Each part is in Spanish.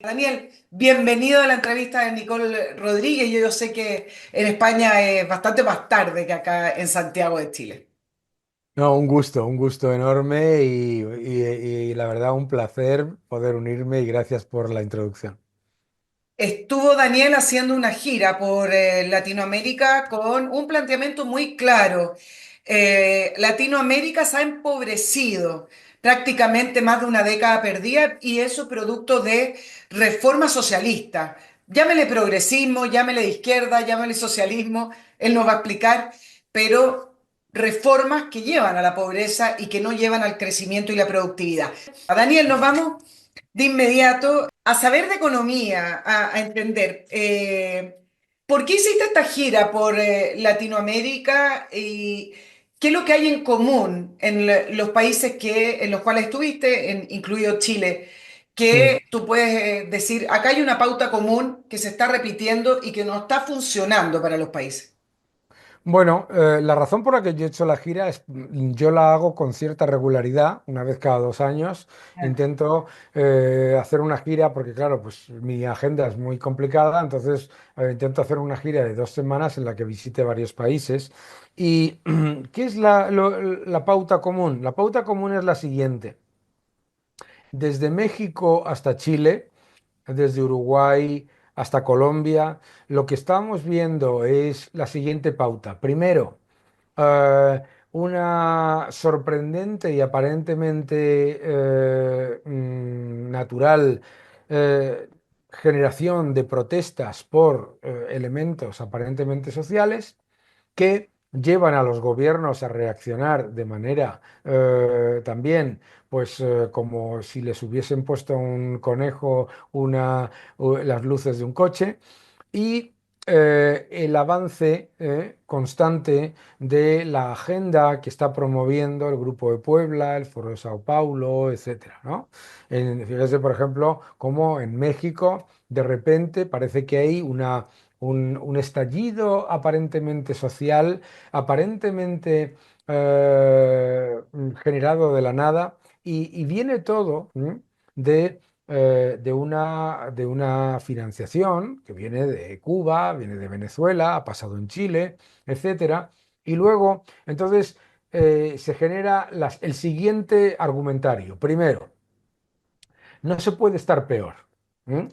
Daniel, bienvenido a la entrevista de Nicole Rodríguez. Yo sé que en España es bastante más tarde que acá en Santiago de Chile. No, un gusto enorme y la verdad un placer poder unirme y gracias por la introducción. Estuvo Daniel haciendo una gira por Latinoamérica con un planteamiento muy claro. Latinoamérica se ha empobrecido prácticamente más de una década perdida y eso producto de reforma socialista. Llámele progresismo, llámele de izquierda, llámele socialismo, él nos va a explicar, pero reformas que llevan a la pobreza y que no llevan al crecimiento y la productividad. Daniel, nos vamos de inmediato a saber de economía, a entender. ¿Por qué hiciste esta gira por Latinoamérica y qué es lo que hay en común en los países en los cuales estuviste, incluido Chile? Que Mm. tú puedes decir, acá hay una pauta común que se está repitiendo y que no está funcionando para los países. Bueno, la razón por la que yo he hecho la gira es, yo la hago con cierta regularidad, una vez cada 2 años. Intento hacer una gira porque, claro, pues mi agenda es muy complicada, entonces intento hacer una gira de 2 semanas en la que visite varios países. ¿Y qué es la pauta común? La pauta común es la siguiente. Desde México hasta Chile, desde Uruguay hasta Colombia, lo que estamos viendo es la siguiente pauta. Primero, una sorprendente y aparentemente natural eh, generación de protestas por elementos aparentemente sociales que llevan a los gobiernos a reaccionar de manera también, pues como si les hubiesen puesto un conejo las luces de un coche y el avance constante de la agenda que está promoviendo el Grupo de Puebla, el Foro de Sao Paulo, etcétera, ¿no? Fíjese, por ejemplo, cómo en México de repente parece que hay un estallido aparentemente social, aparentemente generado de la nada, y viene todo de de una financiación que viene de Cuba, viene de Venezuela, ha pasado en Chile, etcétera. Y luego, entonces, se genera el siguiente argumentario. Primero, no se puede estar peor.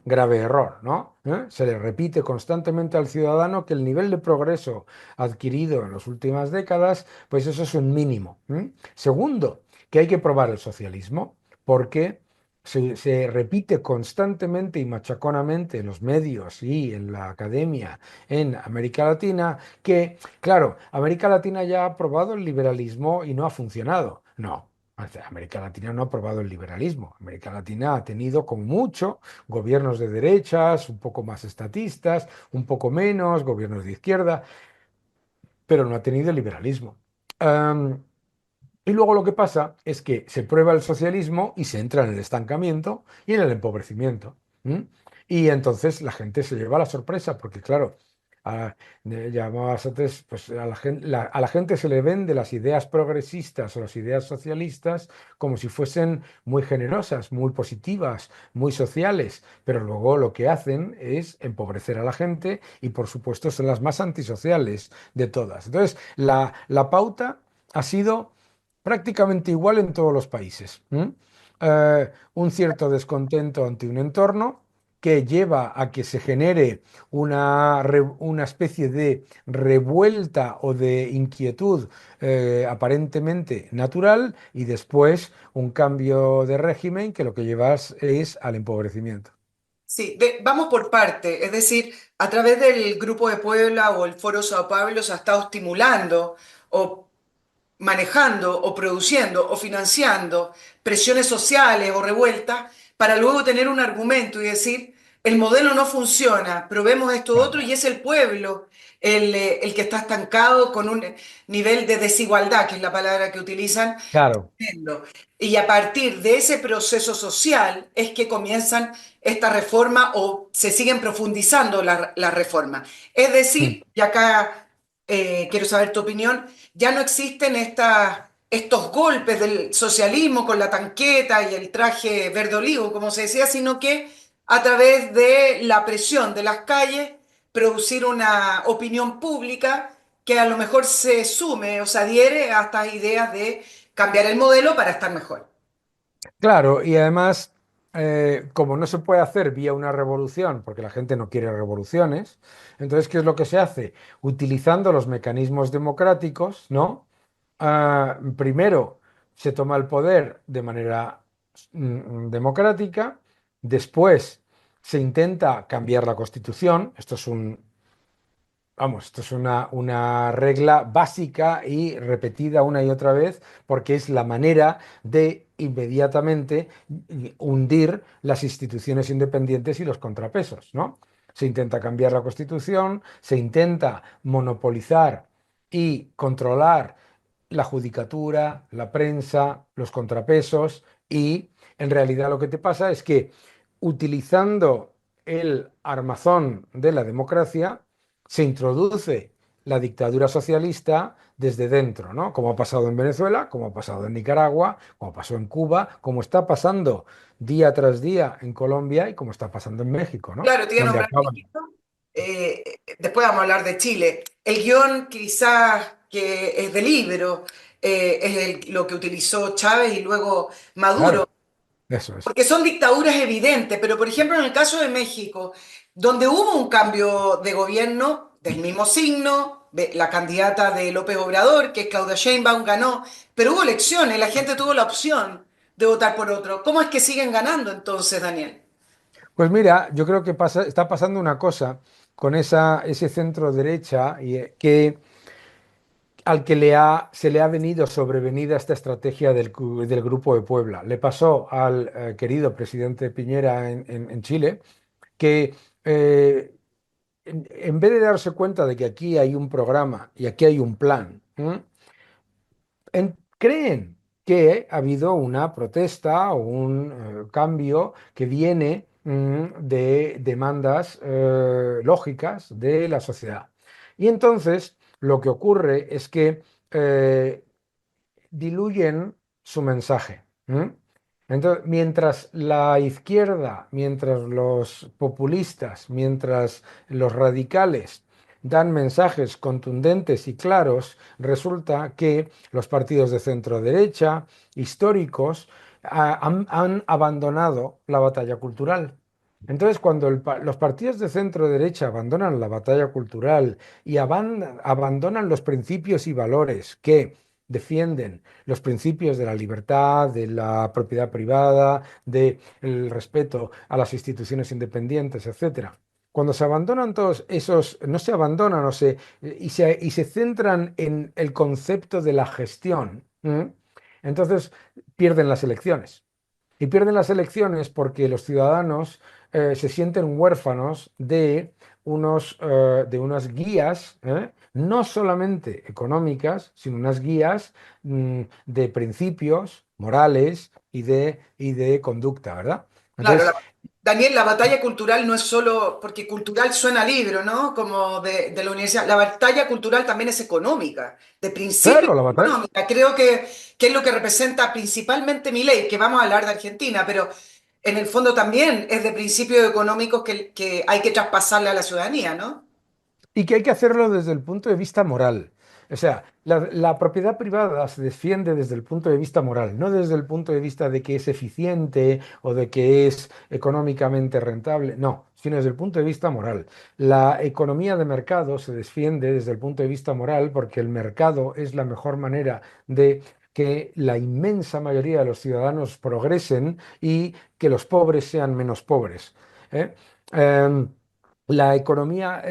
Grave error, ¿no? Se le repite constantemente al ciudadano que el nivel de progreso adquirido en las últimas décadas, pues eso es un mínimo. Segundo, que hay que probar el socialismo, porque se repite constantemente y machaconamente en los medios y en la academia en América Latina que, claro, América Latina ya ha probado el liberalismo y no ha funcionado. No. América Latina no ha aprobado el liberalismo. América Latina ha tenido con mucho gobiernos de derechas, un poco más estatistas, un poco menos, gobiernos de izquierda, pero no ha tenido liberalismo. Am, y luego lo que pasa es que se prueba el socialismo y se entra en el estancamiento y en el empobrecimiento. ¿M? Y entonces la gente se lleva la sorpresa, porque claro, llamabas antes, pues a la gente se le vende las ideas progresistas o las ideas socialistas como si fuesen muy generosas, muy positivas, muy sociales, pero luego lo que hacen es empobrecer a la gente y por supuesto son las más antisociales de todas. Entonces, la pauta ha sido prácticamente igual en todos los países. Un cierto descontento ante un entorno que lleva a que se genere una especie de revuelta o de inquietud aparentemente natural y después un cambio de régimen que lo que llevas es al empobrecimiento. Sí, vamos por parte, es decir, a través del Grupo de Puebla o el Foro Sao Paulo se ha estado estimulando o manejando o produciendo o financiando presiones sociales o revueltas para luego tener un argumento y decir, el modelo no funciona, probemos esto otro Claro, y es el pueblo el que está estancado con un nivel de desigualdad, que es la palabra que utilizan. claro. Y a partir de ese proceso social es que comienzan esta reforma o se siguen profundizando la reforma. Es Mm. decir, y acá quiero saber tu opinión, ya no existen estos golpes del socialismo con la tanqueta y el traje verde olivo, como se decía, sino que a través de la presión de las calles, producir una opinión pública que a lo mejor se sume o se adhiere a estas ideas de cambiar el modelo para estar mejor. Claro, y además, como no se puede hacer vía una revolución, porque la gente no quiere revoluciones, entonces, ¿qué es lo que se hace? Utilizando los mecanismos democráticos, ¿no? Primero se toma el poder de manera democrática, después se intenta cambiar la Constitución, esto es un, vamos, esto es una regla básica y repetida una y otra vez porque es la manera de inmediatamente hundir las instituciones independientes y los contrapesos, ¿no? Se intenta cambiar la Constitución, se intenta monopolizar y controlar la judicatura, la prensa, los contrapesos y en realidad lo que te pasa es que utilizando el armazón de la democracia, se introduce la dictadura socialista desde dentro, ¿no? Como ha pasado en Venezuela, como ha pasado en Nicaragua, como pasó en Cuba, como está pasando día tras día en Colombia y como está pasando en México, ¿no? Claro, te iba a Donde nombrar acaban. México. Después vamos a hablar de Chile. El guión quizás que es del libro es lo que utilizó Chávez y luego Maduro. Claro, eso es. Porque son dictaduras evidentes, pero por ejemplo en el caso de México, donde hubo un cambio de gobierno del mismo signo, la candidata de López Obrador, que es Claudia Sheinbaum, ganó, pero hubo elecciones, la gente tuvo la opción de votar por otro. ¿Cómo es que siguen ganando entonces, Daniel? Pues mira, yo creo que está pasando una cosa con ese centro derecha que al que se le ha venido sobrevenida esta estrategia del Grupo de Puebla. Le pasó al querido presidente Piñera en Chile, que eh, en vez de darse cuenta de que aquí hay un programa y aquí hay un plan, creen que ha habido una protesta o un cambio que viene de demandas lógicas de la sociedad. Y entonces lo que ocurre es que eh, diluyen su mensaje. Entonces, mientras la izquierda, mientras los populistas, mientras los radicales dan mensajes contundentes y claros, resulta que los partidos de centro derecha, históricos, han abandonado la batalla cultural. Entonces, cuando los partidos de centro derecha abandonan la batalla cultural y abandonan los principios y valores que defienden los principios de la libertad, de la propiedad privada, del respeto a las instituciones independientes, etcétera. Cuando se abandonan todos esos, no se abandonan y se centran en el concepto de la gestión, entonces pierden las elecciones. Y pierden las elecciones porque los ciudadanos se sienten huérfanos de unas guías, no solamente económicas, sino unas guías de principios morales y de conducta, ¿verdad? Claro, Entonces, Daniel, la batalla cultural no es solo, porque cultural suena a libro, ¿no? Como de la universidad. La batalla cultural también es económica, de principio claro, la batalla. económica. Creo que es lo que representa principalmente mi ley, que vamos a hablar de Argentina, pero en el fondo también es de principios económicos que hay que traspasarle a la ciudadanía, ¿no? Y que hay que hacerlo desde el punto de vista moral. O sea, la propiedad privada se defiende desde el punto de vista moral, no desde el punto de vista de que es eficiente o de que es económicamente rentable, no, sino desde el punto de vista moral. La economía de mercado se defiende desde el punto de vista moral porque el mercado es la mejor manera de que la inmensa mayoría de los ciudadanos progresen y que los pobres sean menos pobres. ¿Eh? Em, la economía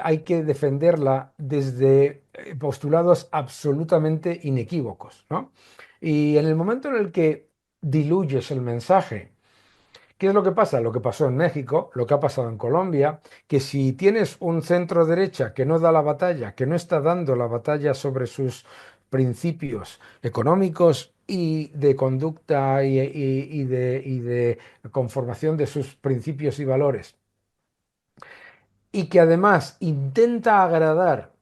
hay que defenderla desde postulados absolutamente inequívocos, ¿no? Y en el momento en el que diluyes el mensaje, ¿qué es lo que pasa? Lo que pasó en México, lo que ha pasado en Colombia, que si tienes un centro derecha que no da la batalla, que no está dando la batalla sobre sus principios económicos y de conducta y de conformación de sus principios y valores, y que además intenta agradar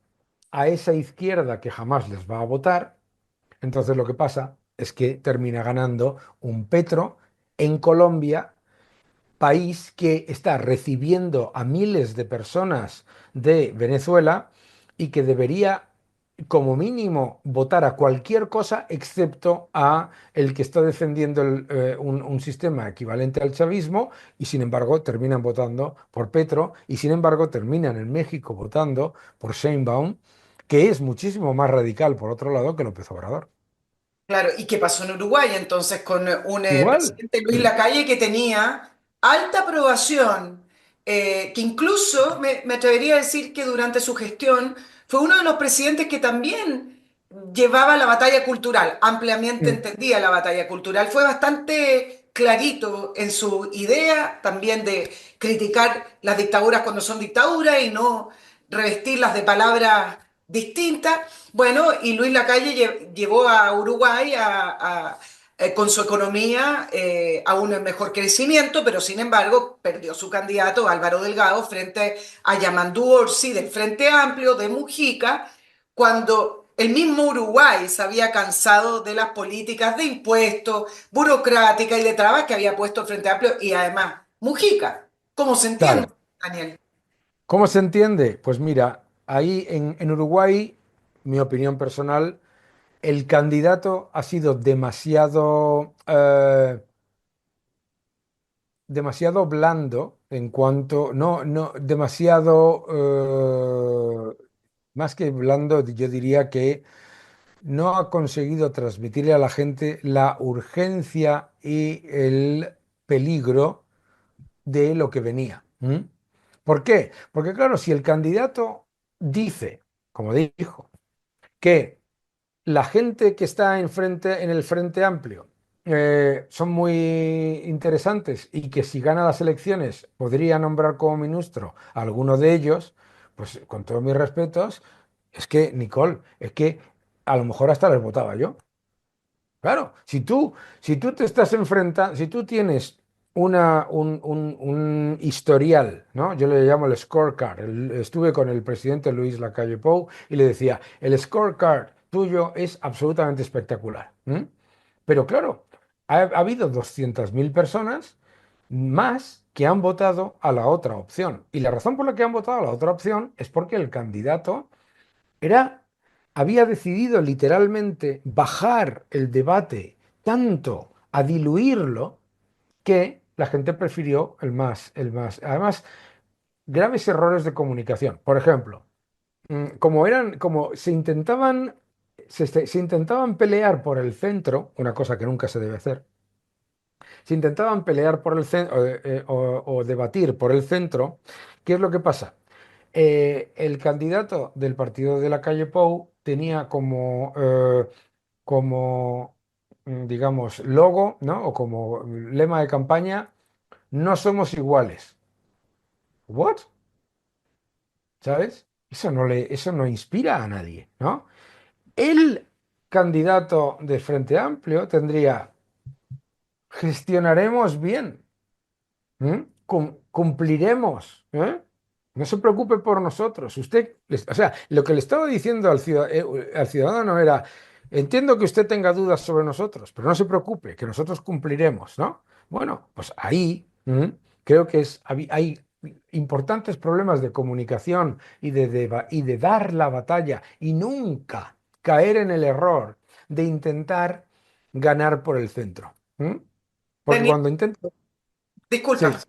a esa izquierda que jamás les va a votar, entonces lo que pasa es que termina ganando un Petro en Colombia país que está recibiendo a miles de personas de Venezuela y que debería, como mínimo, votar a cualquier cosa excepto a el que está defendiendo un sistema equivalente al chavismo y sin embargo terminan votando por Petro y sin embargo terminan en México votando por Sheinbaum, que es muchísimo más radical por otro lado que López Obrador. Claro, ¿y qué pasó en Uruguay entonces con un Igual. presidente Luis Lacalle que tenía alta aprobación, que incluso me atrevería a decir que durante su gestión fue uno de los presidentes que también llevaba la batalla cultural, ampliamente Mm. entendía la batalla cultural, fue bastante clarito en su idea también de criticar las dictaduras cuando son dictaduras y no revestirlas de palabras distintas. Bueno, y Luis Lacalle llevó a Uruguay con su economía a un mejor crecimiento, pero sin embargo perdió su candidato Álvaro Delgado frente a Yamandú Orsi del Frente Amplio de Mujica, cuando el mismo Uruguay se había cansado de las políticas de impuestos, burocráticas y de trabas que había puesto el Frente Amplio y además Mujica. ¿Cómo se entiende, Claro. Daniel? ¿Cómo se entiende? Pues mira, ahí en Uruguay, mi opinión personal, el candidato ha sido demasiado blando en cuanto, no, demasiado, más que blando, yo diría que no ha conseguido transmitirle a la gente la urgencia y el peligro de lo que venía. ¿M? ¿Por qué? Porque claro, si el candidato dice, como dijo, que la gente que está en el Frente Amplio son muy interesantes y que si gana las elecciones podría nombrar como ministro a alguno de ellos, pues con todos mis respetos, es que, Nicole, es que a lo mejor hasta les votaba yo. Claro, si tú te estás enfrentando, si tú tienes un historial, ¿no? Yo le llamo el scorecard. Estuve con el presidente Luis Lacalle Pou y le decía, el scorecard tuyo es absolutamente espectacular. ¿M? Pero claro, ha habido 200.000 personas más que han votado a la otra opción. Y la razón por la que han votado a la otra opción es porque el candidato era, había decidido literalmente bajar el debate tanto a diluirlo que la gente prefirió el más. Además, graves errores de comunicación. Por ejemplo, como se intentaban pelear por el centro, una cosa que nunca se debe hacer, se intentaban pelear por el centro o debatir por el centro, ¿qué es lo que pasa? El candidato del partido de la calle Pou tenía digamos, logo, ¿no? O como lema de campaña, no somos iguales. ¿What? ¿Sabes? Eso no inspira a nadie, ¿no? El candidato de Frente Amplio tendría, gestionaremos bien. ¿Mm? Cumpliremos, ¿eh? No se preocupe por nosotros. O sea, lo que le estaba diciendo al ciudadano era, entiendo que usted tenga dudas sobre nosotros, pero no se preocupe, que nosotros cumpliremos, ¿no? Bueno, pues ahí creo que hay importantes problemas de comunicación y de dar la batalla y nunca caer en el error de intentar ganar por el centro. Porque Daniel, cuando intento... disculpa, Sí.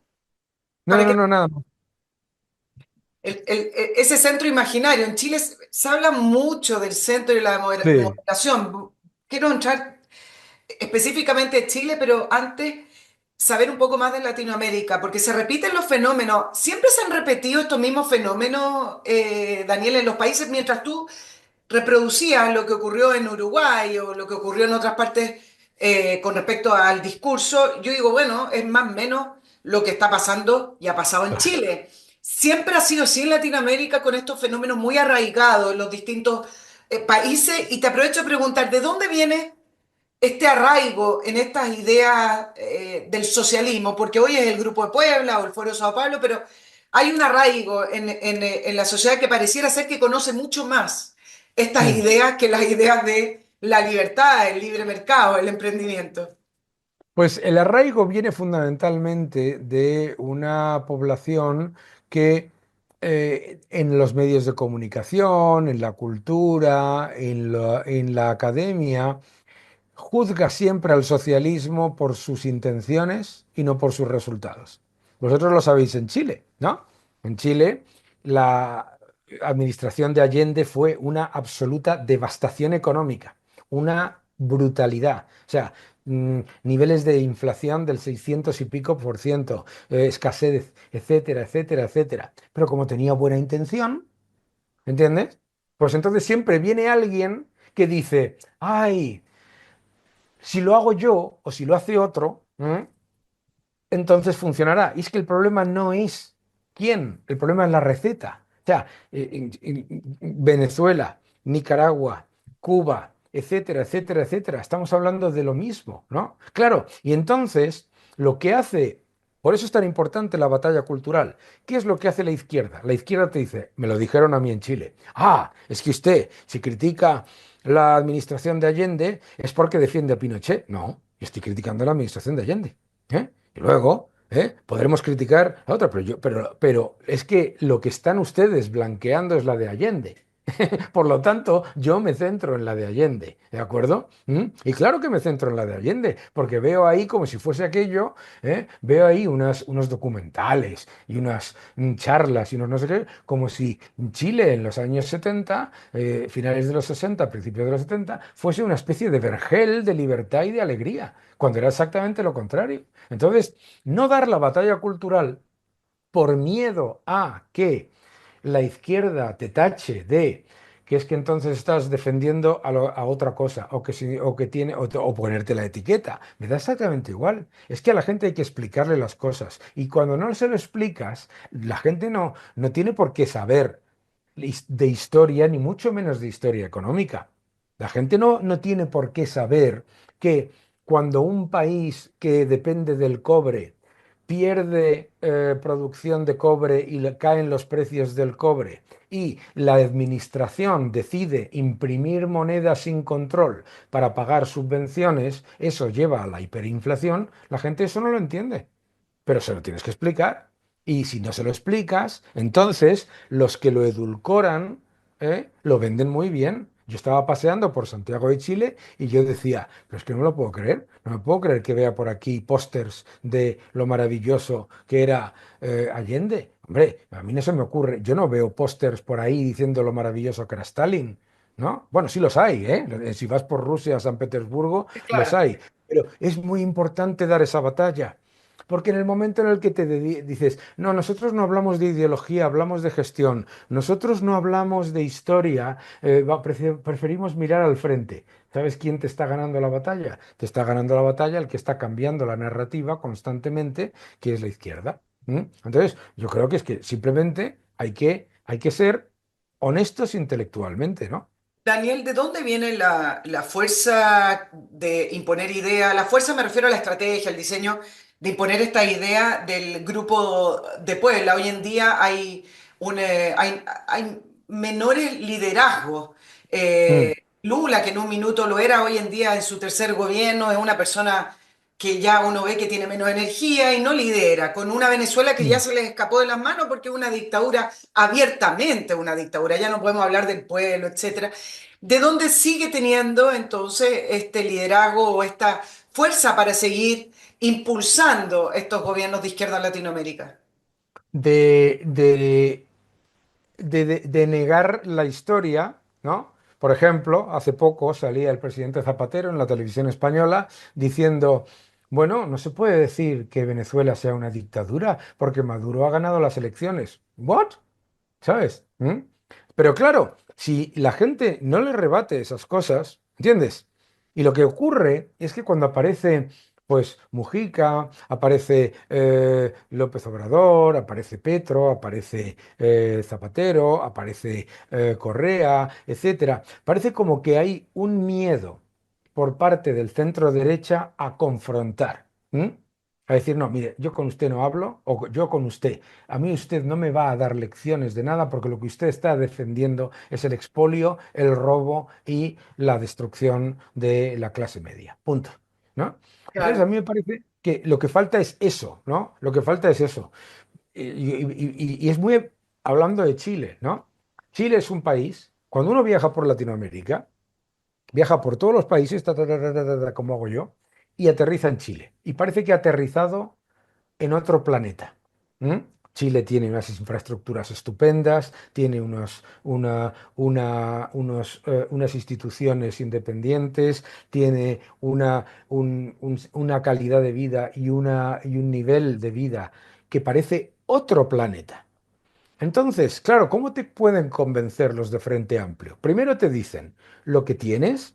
No, para no, que no, nada más. ese centro imaginario. En Chile se habla mucho del centro y la Sí, moderación. Quiero entrar específicamente en Chile, pero antes saber un poco más de Latinoamérica, porque se repiten los fenómenos. Siempre se han repetido estos mismos fenómenos, Daniel, en los países, mientras tú reproducías lo que ocurrió en Uruguay o lo que ocurrió en otras partes con respecto al discurso, yo digo, bueno, es más o menos lo que está pasando y ha pasado en claro. Chile. Siempre ha sido así en Latinoamérica con estos fenómenos muy arraigados en los distintos países y te aprovecho de preguntar, ¿de dónde viene este arraigo en estas ideas del socialismo? Porque hoy es el Grupo de Puebla o el Foro de Sao Paulo, pero hay un arraigo en la sociedad que pareciera ser que conoce mucho más estas Mm. ideas que las ideas de la libertad, el libre mercado, el emprendimiento. Pues el arraigo viene fundamentalmente de una población que en los medios de comunicación, en la cultura, en la academia, juzga siempre al socialismo por sus intenciones y no por sus resultados. Vosotros lo sabéis en Chile, ¿no? En Chile, la administración de Allende fue una absoluta devastación económica, una brutalidad. O sea, niveles de inflación del 600 y pico por ciento, escasez, etcétera, etcétera, etcétera. Pero como tenía buena intención, ¿entiendes? Pues entonces siempre viene alguien que dice, ay, si lo hago yo o si lo hace otro, entonces funcionará. Y es que el problema no es quién, el problema es la receta. O sea, Venezuela, Nicaragua, Cuba, etcétera, etcétera, etcétera. Estamos hablando de lo mismo, ¿no? Claro, y entonces lo que hace, por eso es tan importante la batalla cultural. ¿Qué es lo que hace la izquierda? La izquierda te dice, me lo dijeron a mí en Chile. Ah, es que usted, si critica la administración de Allende, es porque defiende a Pinochet. No, yo estoy criticando la administración de Allende. ¿Eh? Y luego, podremos criticar a otra, pero es que lo que están ustedes blanqueando es la de Allende. Por lo tanto, yo me centro en la de Allende, ¿de acuerdo? Y claro que me centro en la de Allende, porque veo ahí como si fuese aquello, veo ahí unos documentales y unas charlas y unos no sé qué, como si Chile en los años 70, finales de los 60, principios de los 70, fuese una especie de vergel de libertad y de alegría, cuando era exactamente lo contrario. Entonces, no dar la batalla cultural por miedo a que la izquierda te tache de que es que entonces estás defendiendo a otra cosa o que, o que tiene o ponerte la etiqueta. Me da exactamente igual. Es que a la gente hay que explicarle las cosas y cuando no se lo explicas, la gente no tiene por qué saber de historia, ni mucho menos de historia económica. La gente no tiene por qué saber que cuando un país que depende del cobre pierde producción de cobre y le caen los precios del cobre y la administración decide imprimir moneda sin control para pagar subvenciones, eso lleva a la hiperinflación, la gente eso no lo entiende, pero se lo tienes que explicar. Y si no se lo explicas, entonces los que lo edulcoran, lo venden muy bien. Yo estaba paseando por Santiago de Chile y yo decía, pero es que no lo puedo creer, no me puedo creer que vea por aquí pósters de lo maravilloso que era Allende. Hombre, a mí no se me ocurre, yo no veo pósters por ahí diciendo lo maravilloso que era Stalin, ¿no? Bueno, sí los hay, ¿eh? Si vas por Rusia a San Petersburgo, los Claro. hay, pero es muy importante dar esa batalla. Porque en el momento en el que dices, no, nosotros no hablamos de ideología, hablamos de gestión, nosotros no hablamos de historia, preferimos mirar al frente. ¿Sabes quién te está ganando la batalla? Te está ganando la batalla el que está cambiando la narrativa constantemente, que es la izquierda. Entonces, yo creo que es que simplemente hay que ser honestos intelectualmente, ¿no? Daniel, ¿de dónde viene la fuerza de imponer idea? La fuerza me refiero a la estrategia, al diseño de imponer esta idea del grupo de Puebla. Hoy en día hay menores liderazgos. Mm, Lula, que en un minuto lo era, hoy en día en su tercer gobierno es una persona que ya uno ve que tiene menos energía y no lidera, con una Venezuela que ya mm. se les escapó de las manos porque es una dictadura, abiertamente una dictadura, ya no podemos hablar del pueblo, etcétera. ¿De dónde sigue teniendo entonces este liderazgo o esta fuerza para seguir impulsando estos gobiernos de izquierda en Latinoamérica? De, de de negar la historia, ¿no? Por ejemplo, hace poco salía el presidente Zapatero en la televisión española diciendo, bueno, no se puede decir que Venezuela sea una dictadura porque Maduro ha ganado las elecciones. ¿What? ¿Sabes? Pero claro, si la gente no le rebate esas cosas, ¿entiendes? Y lo que ocurre es que cuando aparece, pues, Mujica, aparece López Obrador, aparece Petro, aparece Zapatero, aparece Correa, etcétera, parece como que hay un miedo por parte del centro derecha a confrontar. A decir, no, mire, yo con usted no hablo, o yo con usted. A mí usted no me va a dar lecciones de nada porque lo que usted está defendiendo es el expolio, el robo y la destrucción de la clase media. Punto. ¿No? Entonces, a claro. mí me parece que lo que falta es eso, ¿no? Lo que falta es eso. Y es muy, hablando de Chile, ¿no? Chile es un país, cuando uno viaja por Latinoamérica, viaja por todos los países, como hago yo, y aterriza en Chile. Y parece que ha aterrizado en otro planeta. ¿Mm? Chile tiene unas infraestructuras estupendas, tiene unas instituciones independientes, tiene una calidad de vida y un nivel de vida que parece otro planeta. Entonces, claro, ¿cómo te pueden convencer los de Frente Amplio? Primero te dicen, lo que tienes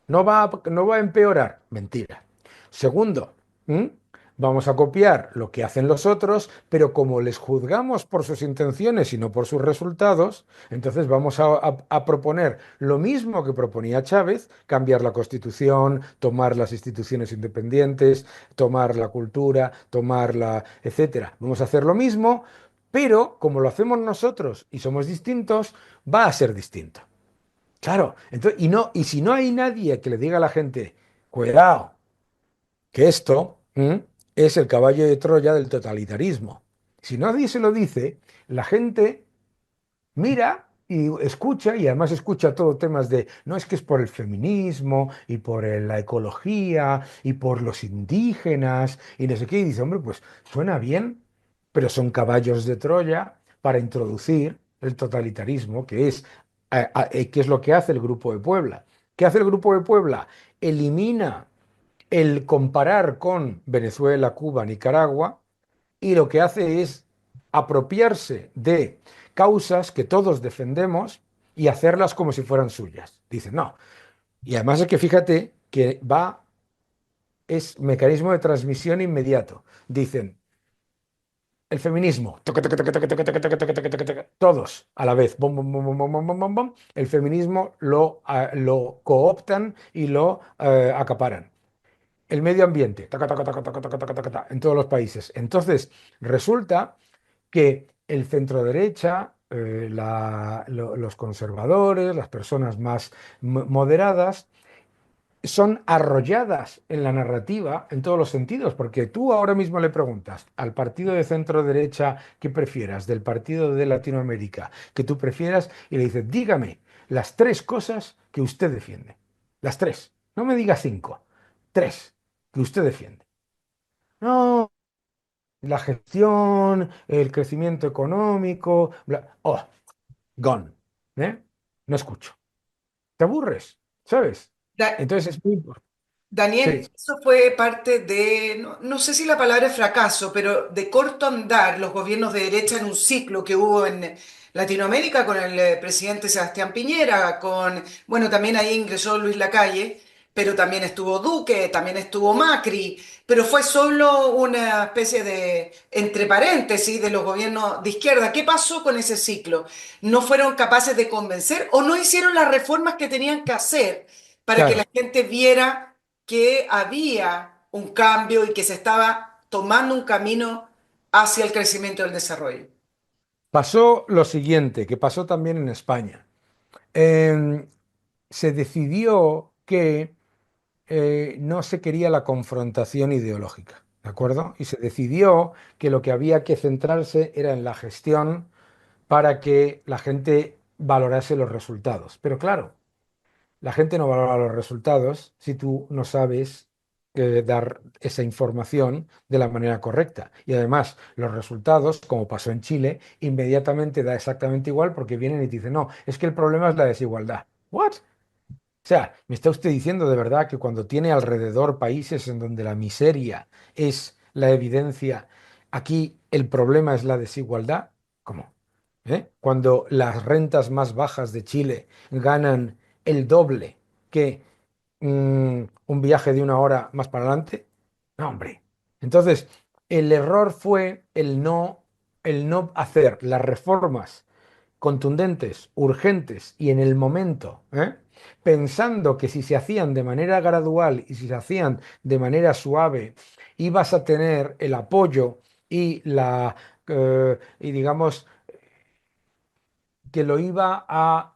no va a empeorar. Mentira. Segundo, ¿m? Vamos a copiar lo que hacen los otros, pero como les juzgamos por sus intenciones y no por sus resultados, entonces vamos a proponer lo mismo que proponía Chávez, cambiar la Constitución, tomar las instituciones independientes, tomar la cultura, etcétera. Vamos a hacer lo mismo, pero como lo hacemos nosotros y somos distintos, va a ser distinto. Claro, entonces, y si no hay nadie que le diga a la gente, cuidado, que esto es el caballo de Troya del totalitarismo. Si nadie se lo dice, la gente mira y escucha, y además escucha todo temas de, no es que es por el feminismo y por la ecología y por los indígenas y no sé qué, y dice, hombre, pues suena bien, pero son caballos de Troya para introducir el totalitarismo, que es lo que hace el Grupo de Puebla. ¿Qué hace el Grupo de Puebla? Elimina el comparar con Venezuela, Cuba, Nicaragua, y lo que hace es apropiarse de causas que todos defendemos y hacerlas como si fueran suyas. Dicen, no. Y además es que fíjate que es mecanismo de transmisión inmediato. Dicen, el feminismo, todos a la vez, bom, bom, bom, bom, bom, bom, bom, bom, el feminismo lo cooptan y lo acaparan. El medio ambiente, en todos los países. Entonces, resulta que el centro derecha, los conservadores, las personas más moderadas, son arrolladas en la narrativa en todos los sentidos, porque tú ahora mismo le preguntas al partido de centro derecha que prefieras, del partido de Latinoamérica que tú prefieras, y le dices, dígame las tres cosas que usted defiende. Las tres. No me diga cinco. Tres que usted defiende. No, la gestión, el crecimiento económico, oh, gone. ¿Eh? No escucho. Te aburres, ¿sabes? Da- Entonces es muy importante. Sí, Daniel, eso fue parte de, no sé si la palabra es fracaso, pero de corto andar los gobiernos de derecha en un ciclo que hubo en Latinoamérica con el presidente Sebastián Piñera, bueno, también ahí ingresó Luis Lacalle, pero también estuvo Duque, también estuvo Macri, pero fue solo una especie de, entre paréntesis, de los gobiernos de izquierda. ¿Qué pasó con ese ciclo? ¿No fueron capaces de convencer o no hicieron las reformas que tenían que hacer para que la claro. gente viera que había un cambio y que se estaba tomando un camino hacia el crecimiento y el desarrollo? Pasó lo siguiente, que pasó también en España. Em, Se decidió que no se quería la confrontación ideológica, ¿de acuerdo? Y se decidió que lo que había que centrarse era en la gestión para que la gente valorase los resultados. Pero claro, la gente no valora los resultados si tú no sabes dar esa información de la manera correcta. Y además, los resultados, como pasó en Chile, inmediatamente da exactamente igual porque vienen y te dicen, no, es que el problema es la desigualdad. ¿What? O sea, ¿me está usted diciendo de verdad que cuando tiene alrededor países en donde la miseria es la evidencia, aquí el problema es la desigualdad? ¿Cómo? Cuando las rentas más bajas de Chile ganan el doble que un viaje de una hora más para adelante. No, hombre. Entonces, el error fue el no hacer las reformas contundentes, urgentes y en el momento, pensando que si se hacían de manera gradual y si se hacían de manera suave, ibas a tener el apoyo y digamos que lo iba a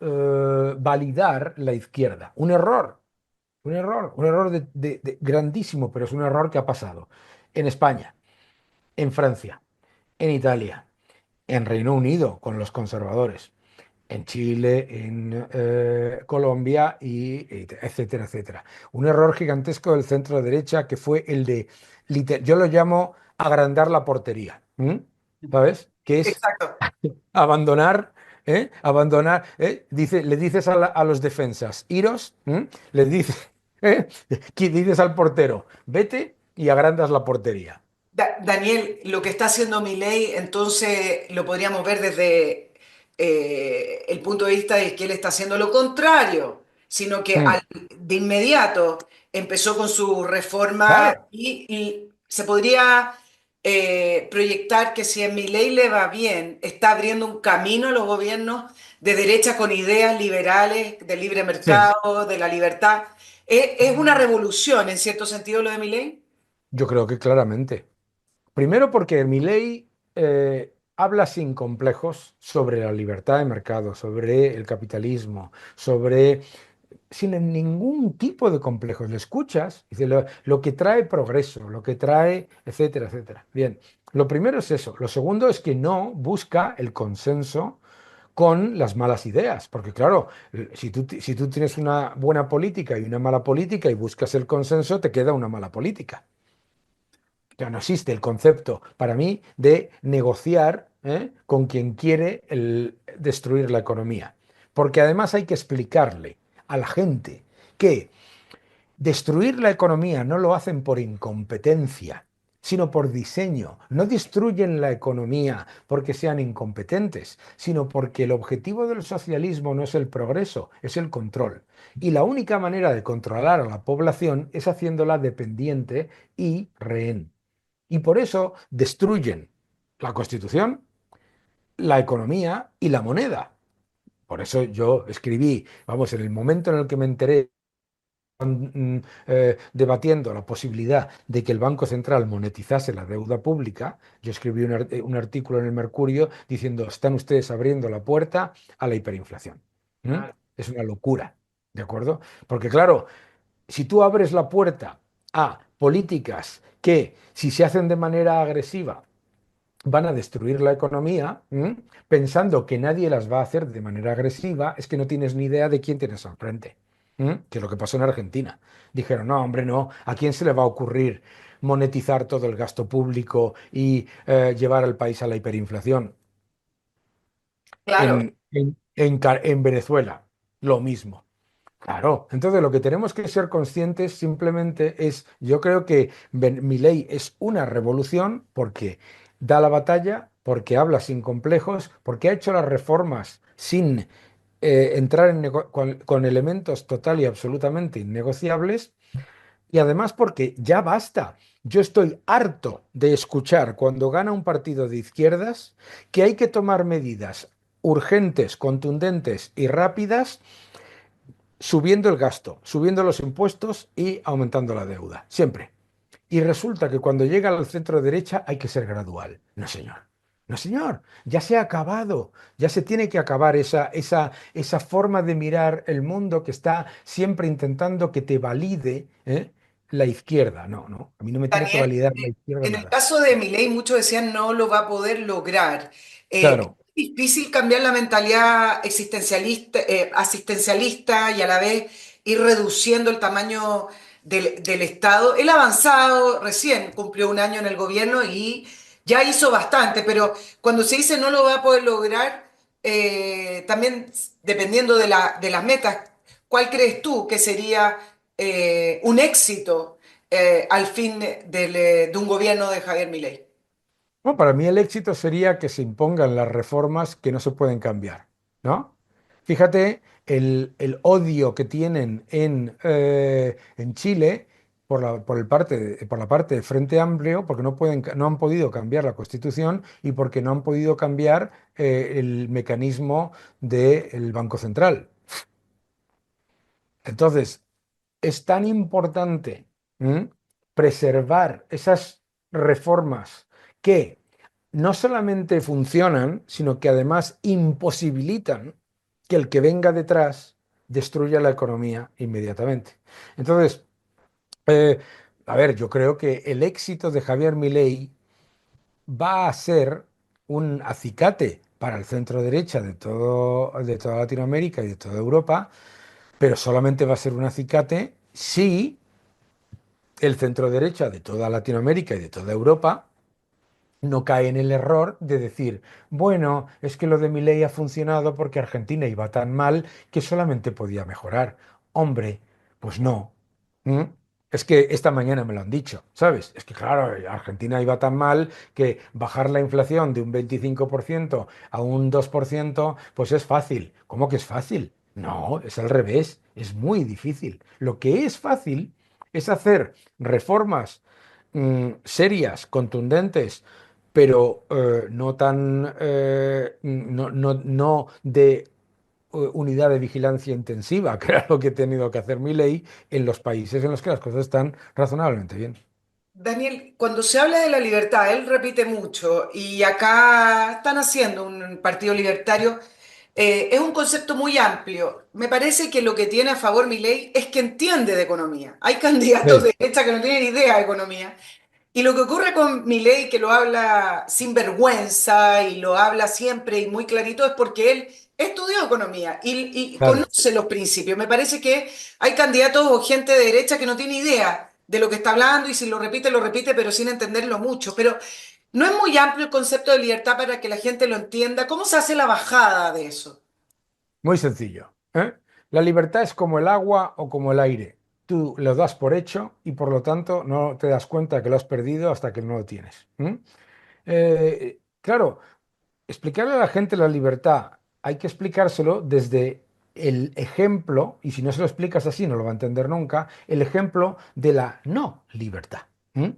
validar la izquierda. Un error. un error grandísimo, pero es un error que ha pasado en España, en Francia, en Italia, en Reino Unido con los conservadores, en Chile, en Colombia, etcétera, etcétera. Un error gigantesco del centro derecha que fue el de, yo lo llamo agrandar la portería, ¿m? ¿Sabes? Que es Exacto. abandonar, le dices a los defensas, iros, le dices, ¿eh? Que dices al portero, vete y agrandas la portería. Daniel, lo que está haciendo Milei, entonces lo podríamos ver desde el punto de vista de que él está haciendo lo contrario, sino que Mm. de inmediato empezó con su reforma Claro, y se podría proyectar que si a Milei le va bien, está abriendo un camino a los gobiernos de derecha con ideas liberales, de libre sí, mercado, de la libertad. Es una revolución en cierto sentido lo de Milei? yo creo que claramente. Primero porque Milei habla sin complejos sobre la libertad de mercado, sobre el capitalismo, sin ningún tipo de complejos. Le escuchas, dice lo que trae progreso, lo que trae, etcétera, etcétera. Bien, lo primero es eso. Lo segundo es que no busca el consenso con las malas ideas, porque claro, si tú tienes una buena política y una mala política y buscas el consenso, te queda una mala política. Ya no existe el concepto para mí de negociar con quien quiere destruir la economía. Porque además hay que explicarle a la gente que destruir la economía no lo hacen por incompetencia, sino por diseño. No destruyen la economía porque sean incompetentes, sino porque el objetivo del socialismo no es el progreso, es el control. Y la única manera de controlar a la población es haciéndola dependiente y rehén. Y por eso destruyen la Constitución, la economía y la moneda. Por eso yo escribí, vamos, en el momento en el que me enteré debatiendo la posibilidad de que el Banco Central monetizase la deuda pública, yo escribí un artículo en el Mercurio diciendo, están ustedes abriendo la puerta a la hiperinflación. ¿Mm? Es una locura, ¿de acuerdo? Porque claro, si tú abres la puerta a políticas que, si se hacen de manera agresiva, van a destruir la economía, pensando que nadie las va a hacer de manera agresiva, es que no tienes ni idea de quién tienes al frente. Que es lo que pasó en Argentina. Dijeron, no, hombre, no, ¿a quién se le va a ocurrir monetizar todo el gasto público y llevar al país a la hiperinflación? Claro. En Venezuela, lo mismo. Claro, entonces lo que tenemos que ser conscientes simplemente es, yo creo que Milei es una revolución porque da la batalla, porque habla sin complejos, porque ha hecho las reformas sin entrar con elementos total y absolutamente innegociables y además porque ya basta. Yo estoy harto de escuchar cuando gana un partido de izquierdas que hay que tomar medidas urgentes, contundentes y rápidas subiendo el gasto, subiendo los impuestos y aumentando la deuda, siempre. Y resulta que cuando llega al centro derecha hay que ser gradual. No, señor. No, señor. Ya se ha acabado. Ya se tiene que acabar esa forma de mirar el mundo que está siempre intentando que te valide la izquierda. No, no. A mí no me tiene que Daniel, validar la izquierda en el nada. caso de Milei, muchos decían no lo va a poder lograr. Claro. Es difícil cambiar la mentalidad existencialista, asistencialista y a la vez ir reduciendo el tamaño del Estado. Él ha avanzado, recién cumplió un año en el gobierno y ya hizo bastante, pero cuando se dice no lo va a poder lograr, también dependiendo de las metas, ¿cuál crees tú que sería un éxito? Al fin de un gobierno de Javier Milei. Bueno, para mí el éxito sería que se impongan las reformas que no se pueden cambiar, ¿no? Fíjate el odio que tienen en Chile por la parte de Frente Amplio, porque no han podido cambiar la Constitución y porque no han podido cambiar el mecanismo del Banco Central. Entonces, es tan importante ¿m? preservar esas reformas que no solamente funcionan, sino que además imposibilitan que el que venga detrás destruye la economía inmediatamente. Entonces, eh, a ver, yo creo que el éxito de Javier Milei va a ser un acicate para el centro derecha de toda Latinoamérica y de toda Europa, pero solamente va a ser un acicate si el centro derecha de toda Latinoamérica y de toda Europa no cae en el error de decir, bueno, es que lo de mi ley ha funcionado porque Argentina iba tan mal que solamente podía mejorar. Hombre, pues no. ¿Mm? Es que esta mañana me lo han dicho, ¿sabes? Es que claro, Argentina iba tan mal que bajar la inflación de un 25% a un 2%, pues es fácil. ¿Cómo que es fácil? No, es al revés, es muy difícil. Lo que es fácil es hacer reformas serias, contundentes, pero no tan, no de unidad de vigilancia intensiva, que era lo que ha tenido que hacer mi ley en los países en los que las cosas están razonablemente bien. Daniel, cuando se habla de la libertad, él repite mucho y acá están haciendo un partido libertario. Es un concepto muy amplio. Me parece que lo que tiene a favor Milei es que entiende de economía. Hay candidatos Sí, de derecha que no tienen idea de economía. Y lo que ocurre con Milei, que lo habla sin vergüenza y lo habla siempre y muy clarito, es porque él estudió economía y claro, conoce los principios. Me parece que hay candidatos o gente de derecha que no tiene idea de lo que está hablando y si lo repite, pero sin entenderlo mucho. Pero no es muy amplio el concepto de libertad para que la gente lo entienda. ¿Cómo se hace la bajada de eso? muy sencillo, ¿eh? La libertad es como el agua o como el aire. Tú lo das por hecho y por lo tanto no te das cuenta que lo has perdido hasta que no lo tienes. Claro, explicarle a la gente la libertad, hay que explicárselo desde el ejemplo, y si no se lo explicas así no lo va a entender nunca, el ejemplo de la no libertad. ¿M?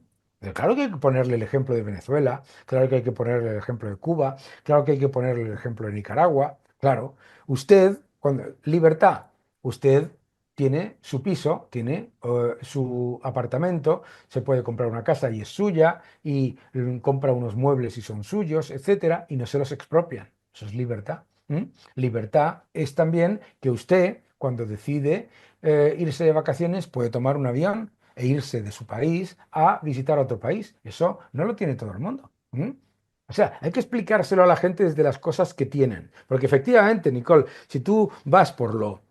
Claro que hay que ponerle el ejemplo de Venezuela, claro que hay que ponerle el ejemplo de Cuba, claro que hay que ponerle el ejemplo de Nicaragua, claro. Usted, cuando libertad, usted tiene su piso, tiene su apartamento, se puede comprar una casa y es suya, y compra unos muebles y son suyos, etcétera, y no se los expropian. Eso es libertad. ¿M? Libertad es también que usted, cuando decide irse de vacaciones, puede tomar un avión e irse de su país a visitar otro país. Eso no lo tiene todo el mundo. ¿M? O sea, hay que explicárselo a la gente desde las cosas que tienen. Porque efectivamente, Nicole, si tú vas por lo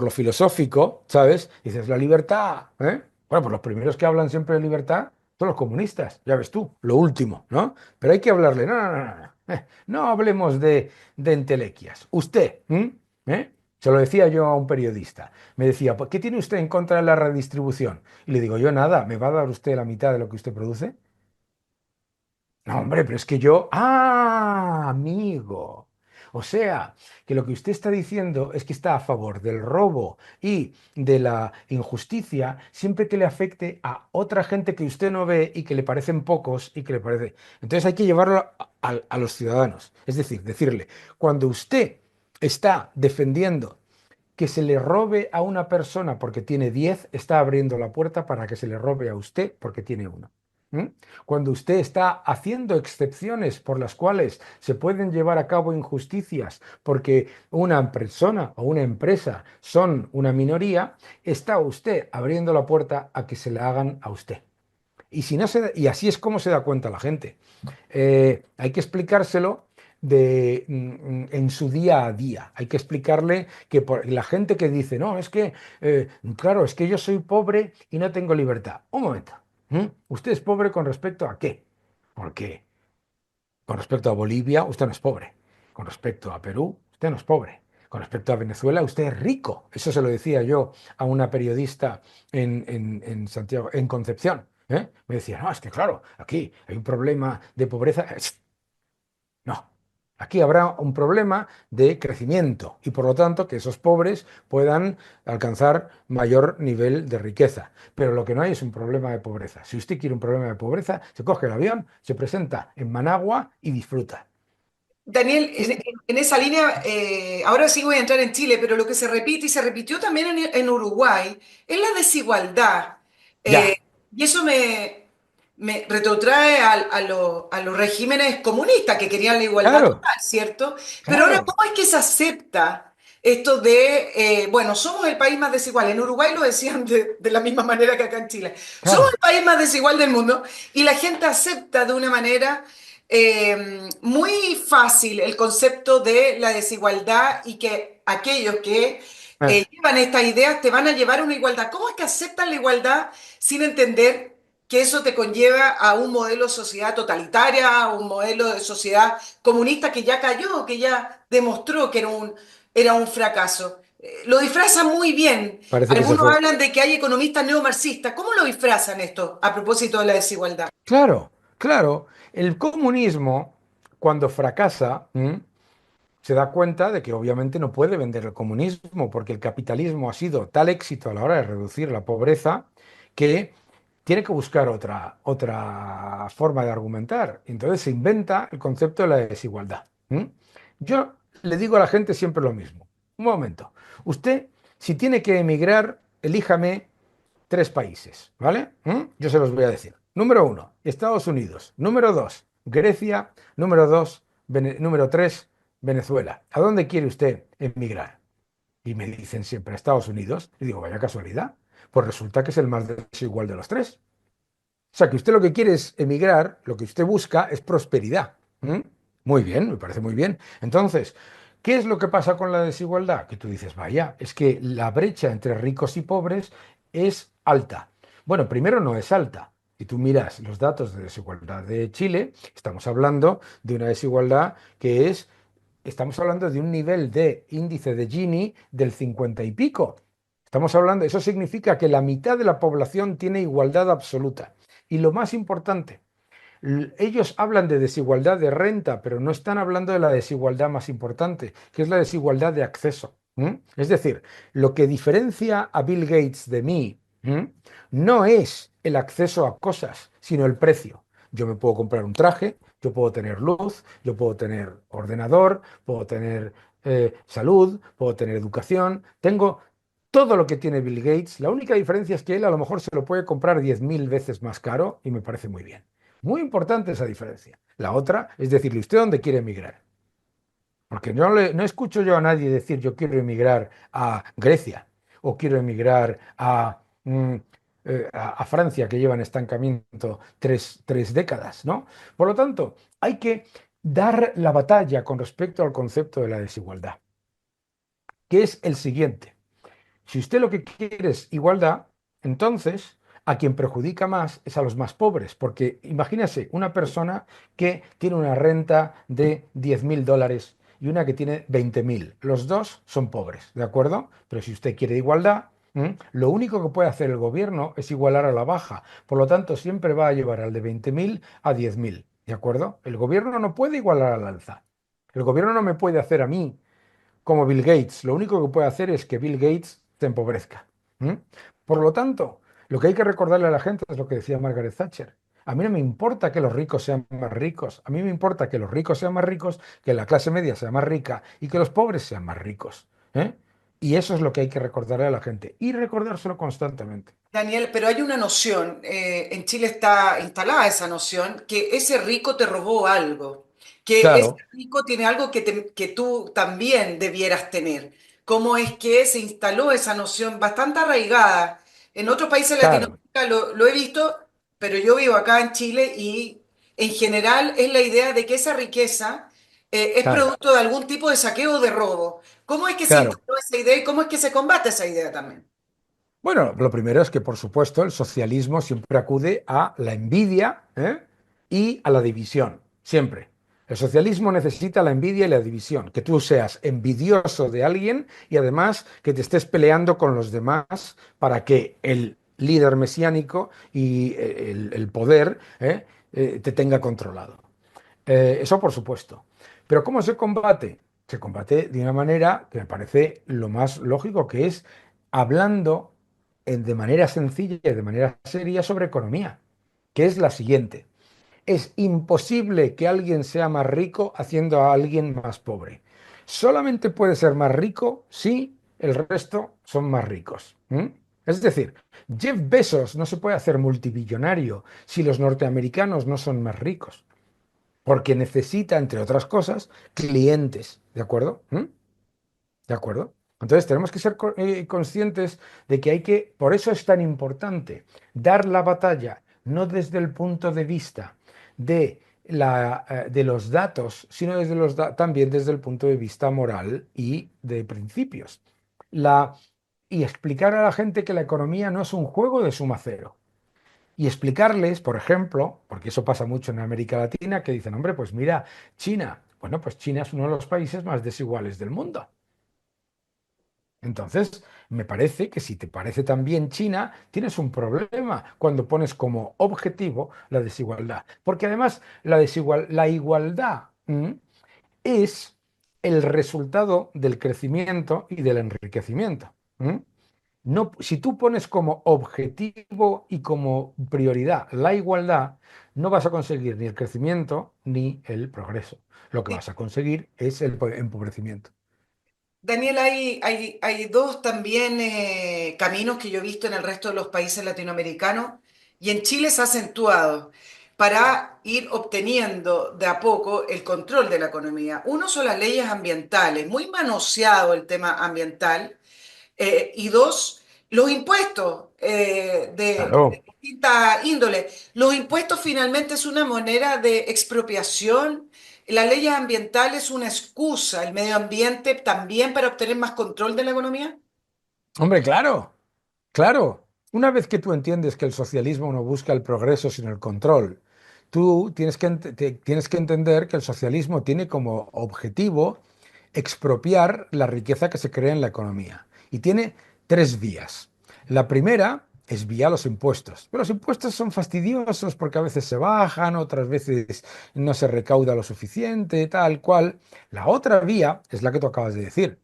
filosófico, ¿sabes? Dices, la libertad, ¿eh? Bueno, pues los primeros que hablan siempre de libertad son los comunistas, ya ves tú, lo último, ¿no? Pero hay que hablarle, no, no, no, no, no, no hablemos de entelequias. Usted, ¿m? ¿Eh? Se lo decía yo a un periodista. Me decía, "¿Pues qué tiene usted en contra de la redistribución?" Y le digo, yo nada, ¿me va a dar usted la mitad de lo que usted produce? No, hombre, pero es que yo... Ah, amigo. O sea, que lo que usted está diciendo es que está a favor del robo y de la injusticia siempre que le afecte a otra gente que usted no ve y que le parecen pocos y que le parece... Entonces hay que llevarlo a los ciudadanos. Es decir, decirle, cuando usted está defendiendo que se le robe a una persona porque tiene 10 está abriendo la puerta para que se le robe a usted porque tiene uno. ¿Mm? Cuando usted está haciendo excepciones por las cuales se pueden llevar a cabo injusticias porque una persona o una empresa son una minoría, está usted abriendo la puerta a que se le hagan a usted. Y, si no y así es como se da cuenta la gente. Hay que explicárselo en su día a día. Hay que explicarle que la gente que dice, no, es que, claro, es que yo soy pobre y no tengo libertad. Un momento. ¿Usted es pobre con respecto a qué? Porque con respecto a Bolivia, usted no es pobre. Con respecto a Perú, usted no es pobre. Con respecto a Venezuela, usted es rico. Eso se lo decía yo a una periodista en Santiago, en Concepción. Me decía, no, es que claro, aquí hay un problema de pobreza. No, aquí habrá un problema de crecimiento y por lo tanto que esos pobres puedan alcanzar mayor nivel de riqueza. Pero lo que no hay es un problema de pobreza. Si usted quiere un problema de pobreza, se coge el avión, se presenta en Managua y disfruta. Daniel, Es- en esa línea, ahora sí voy a entrar en Chile, pero lo que se repite y se repitió también en Uruguay es la desigualdad. Eh, Ya, y eso me retrotrae a los regímenes comunistas que querían la igualdad claro, total, ¿cierto? Pero ahora, claro. ¿cómo es que se acepta? esto de, bueno, somos el país más desigual. En Uruguay lo decían de la misma manera que acá en Chile. Somos Claro, el país más desigual del mundo y la gente acepta de una manera muy fácil el concepto de la desigualdad y que aquellos que eh, llevan estas ideas te van a llevar a una igualdad. ¿Cómo es que aceptan la igualdad sin entender que eso te conlleva a un modelo de sociedad totalitaria, a un modelo de sociedad comunista que ya cayó, que ya demostró que era un fracaso? Lo disfrazan muy bien. parece que se Algunos fue. hablan de que hay economistas neomarxistas. ¿Cómo lo disfrazan esto a propósito de la desigualdad? Claro, claro. El comunismo, cuando fracasa, se da cuenta de que obviamente no puede vender el comunismo porque el capitalismo ha sido tal éxito a la hora de reducir la pobreza que tiene que buscar otra forma de argumentar. Entonces se inventa el concepto de la desigualdad. Yo le digo a la gente siempre lo mismo. Un momento. Usted, si tiene que emigrar, elíjame tres países, ¿vale? Yo se los voy a decir. Número uno, Estados Unidos. Número dos, Grecia. Número dos, número tres, Venezuela. ¿A dónde quiere usted emigrar? Y me dicen siempre a Estados Unidos. Y digo, vaya casualidad. Pues resulta que es el más desigual de los tres. O sea, que usted lo que quiere es emigrar, lo que usted busca es prosperidad. Muy bien, me parece muy bien. Entonces, ¿qué es lo que pasa con la desigualdad? Que tú dices, vaya, es que la brecha entre ricos y pobres es alta. Bueno, primero no es alta. Si tú miras los datos de desigualdad de Chile, estamos hablando de una desigualdad que es, estamos hablando de un nivel de índice de Gini del 50 y pico. Estamos hablando, eso significa que la mitad de la población tiene igualdad absoluta. Y lo más importante, ellos hablan de desigualdad de renta, pero no están hablando de la desigualdad más importante, que es la desigualdad de acceso. Es decir, lo que diferencia a Bill Gates de mí, no es el acceso a cosas, sino el precio. Yo me puedo comprar un traje, yo puedo tener luz, yo puedo tener ordenador, puedo tener salud, puedo tener educación, tengo todo lo que tiene Bill Gates. La única diferencia es que él a lo mejor se lo puede comprar 10.000 veces más caro y me parece muy bien. Muy importante esa diferencia. La otra es decirle, ¿usted dónde quiere emigrar? Porque no escucho yo a nadie decir yo quiero emigrar a Grecia o quiero emigrar a Francia, que lleva en estancamiento tres décadas, ¿no? Por lo tanto, hay que dar la batalla con respecto al concepto de la desigualdad, que es el siguiente. Si usted lo que quiere es igualdad, entonces a quien perjudica más es a los más pobres, porque imagínese una persona que tiene una renta de 10.000 dólares y una que tiene 20.000. Los dos son pobres, ¿de acuerdo? Pero si usted quiere igualdad, lo único que puede hacer el gobierno es igualar a la baja. Por lo tanto, siempre va a llevar al de 20.000 a 10.000, ¿de acuerdo? El gobierno no puede igualar al alza. El gobierno no me puede hacer a mí como Bill Gates. Lo único que puede hacer es que Bill Gates se empobrezca. ¿Mm? Por lo tanto, lo que hay que recordarle a la gente es lo que decía Margaret Thatcher. A mí no me importa que los ricos sean más ricos. A mí me importa que los ricos sean más ricos, que la clase media sea más rica y que los pobres sean más ricos. ¿Eh? Y eso es lo que hay que recordarle a la gente y recordárselo constantemente. Daniel, pero hay una noción, en Chile está instalada esa noción, que ese rico te robó algo, que ese Claro, rico tiene algo que tú también debieras tener. ¿Cómo es que se instaló esa noción bastante arraigada? En otros países de claro, Latinoamérica lo he visto, pero yo vivo acá en Chile y en general es la idea de que esa riqueza es claro, producto de algún tipo de saqueo o de robo. ¿Cómo es que se claro. instaló esa idea y cómo es que se combate esa idea también? Bueno, lo primero es que, por supuesto, el socialismo siempre acude a la envidia, y a la división, siempre. El socialismo necesita la envidia y la división, que tú seas envidioso de alguien y además que te estés peleando con los demás para que el líder mesiánico y el poder te tenga controlado. Eso por supuesto. Pero ¿cómo se combate? Se combate de una manera que me parece lo más lógico, que es hablando de manera sencilla y de manera seria sobre economía, que es la siguiente. Es imposible que alguien sea más rico haciendo a alguien más pobre. Solamente puede ser más rico si el resto son más ricos. Es decir, Jeff Bezos no se puede hacer multibillonario si los norteamericanos no son más ricos porque necesita, entre otras cosas, clientes, ¿de acuerdo? ¿De acuerdo? Entonces tenemos que ser conscientes de que hay que, por eso es tan importante dar la batalla, no desde el punto de vista de, de los datos, sino desde también desde el punto de vista moral y de principios. La, y explicar a la gente que la economía no es un juego de suma cero. Y explicarles, por ejemplo, porque eso pasa mucho en América Latina, que dicen, hombre, pues mira, China. Bueno, pues China es uno de los países más desiguales del mundo. Entonces, me parece que si te parece también China, tienes un problema cuando pones como objetivo la desigualdad. Porque además la igualdad es el resultado del crecimiento y del enriquecimiento. No, si tú pones como objetivo y como prioridad la igualdad, no vas a conseguir ni el crecimiento ni el progreso. Lo que Sí. vas a conseguir es el empobrecimiento. Daniel, hay dos también caminos que yo he visto en el resto de los países latinoamericanos y en Chile se ha acentuado para ir obteniendo de a poco el control de la economía. Uno son las leyes ambientales, muy manoseado el tema ambiental, y dos, los impuestos de Claro. distinta índole. Los impuestos finalmente es una manera de expropiación. La ley ambiental es una excusa, el medio ambiente también para obtener más control de la economía. Hombre, claro. Claro, una vez que tú entiendes que el socialismo no busca el progreso sino el control, tú tienes que, tienes que entender que el socialismo tiene como objetivo expropiar la riqueza que se crea en la economía. Y tiene tres vías. La primera es vía los impuestos. Pero los impuestos son fastidiosos porque a veces se bajan, otras veces no se recauda lo suficiente, tal cual. La otra vía es la que tú acabas de decir,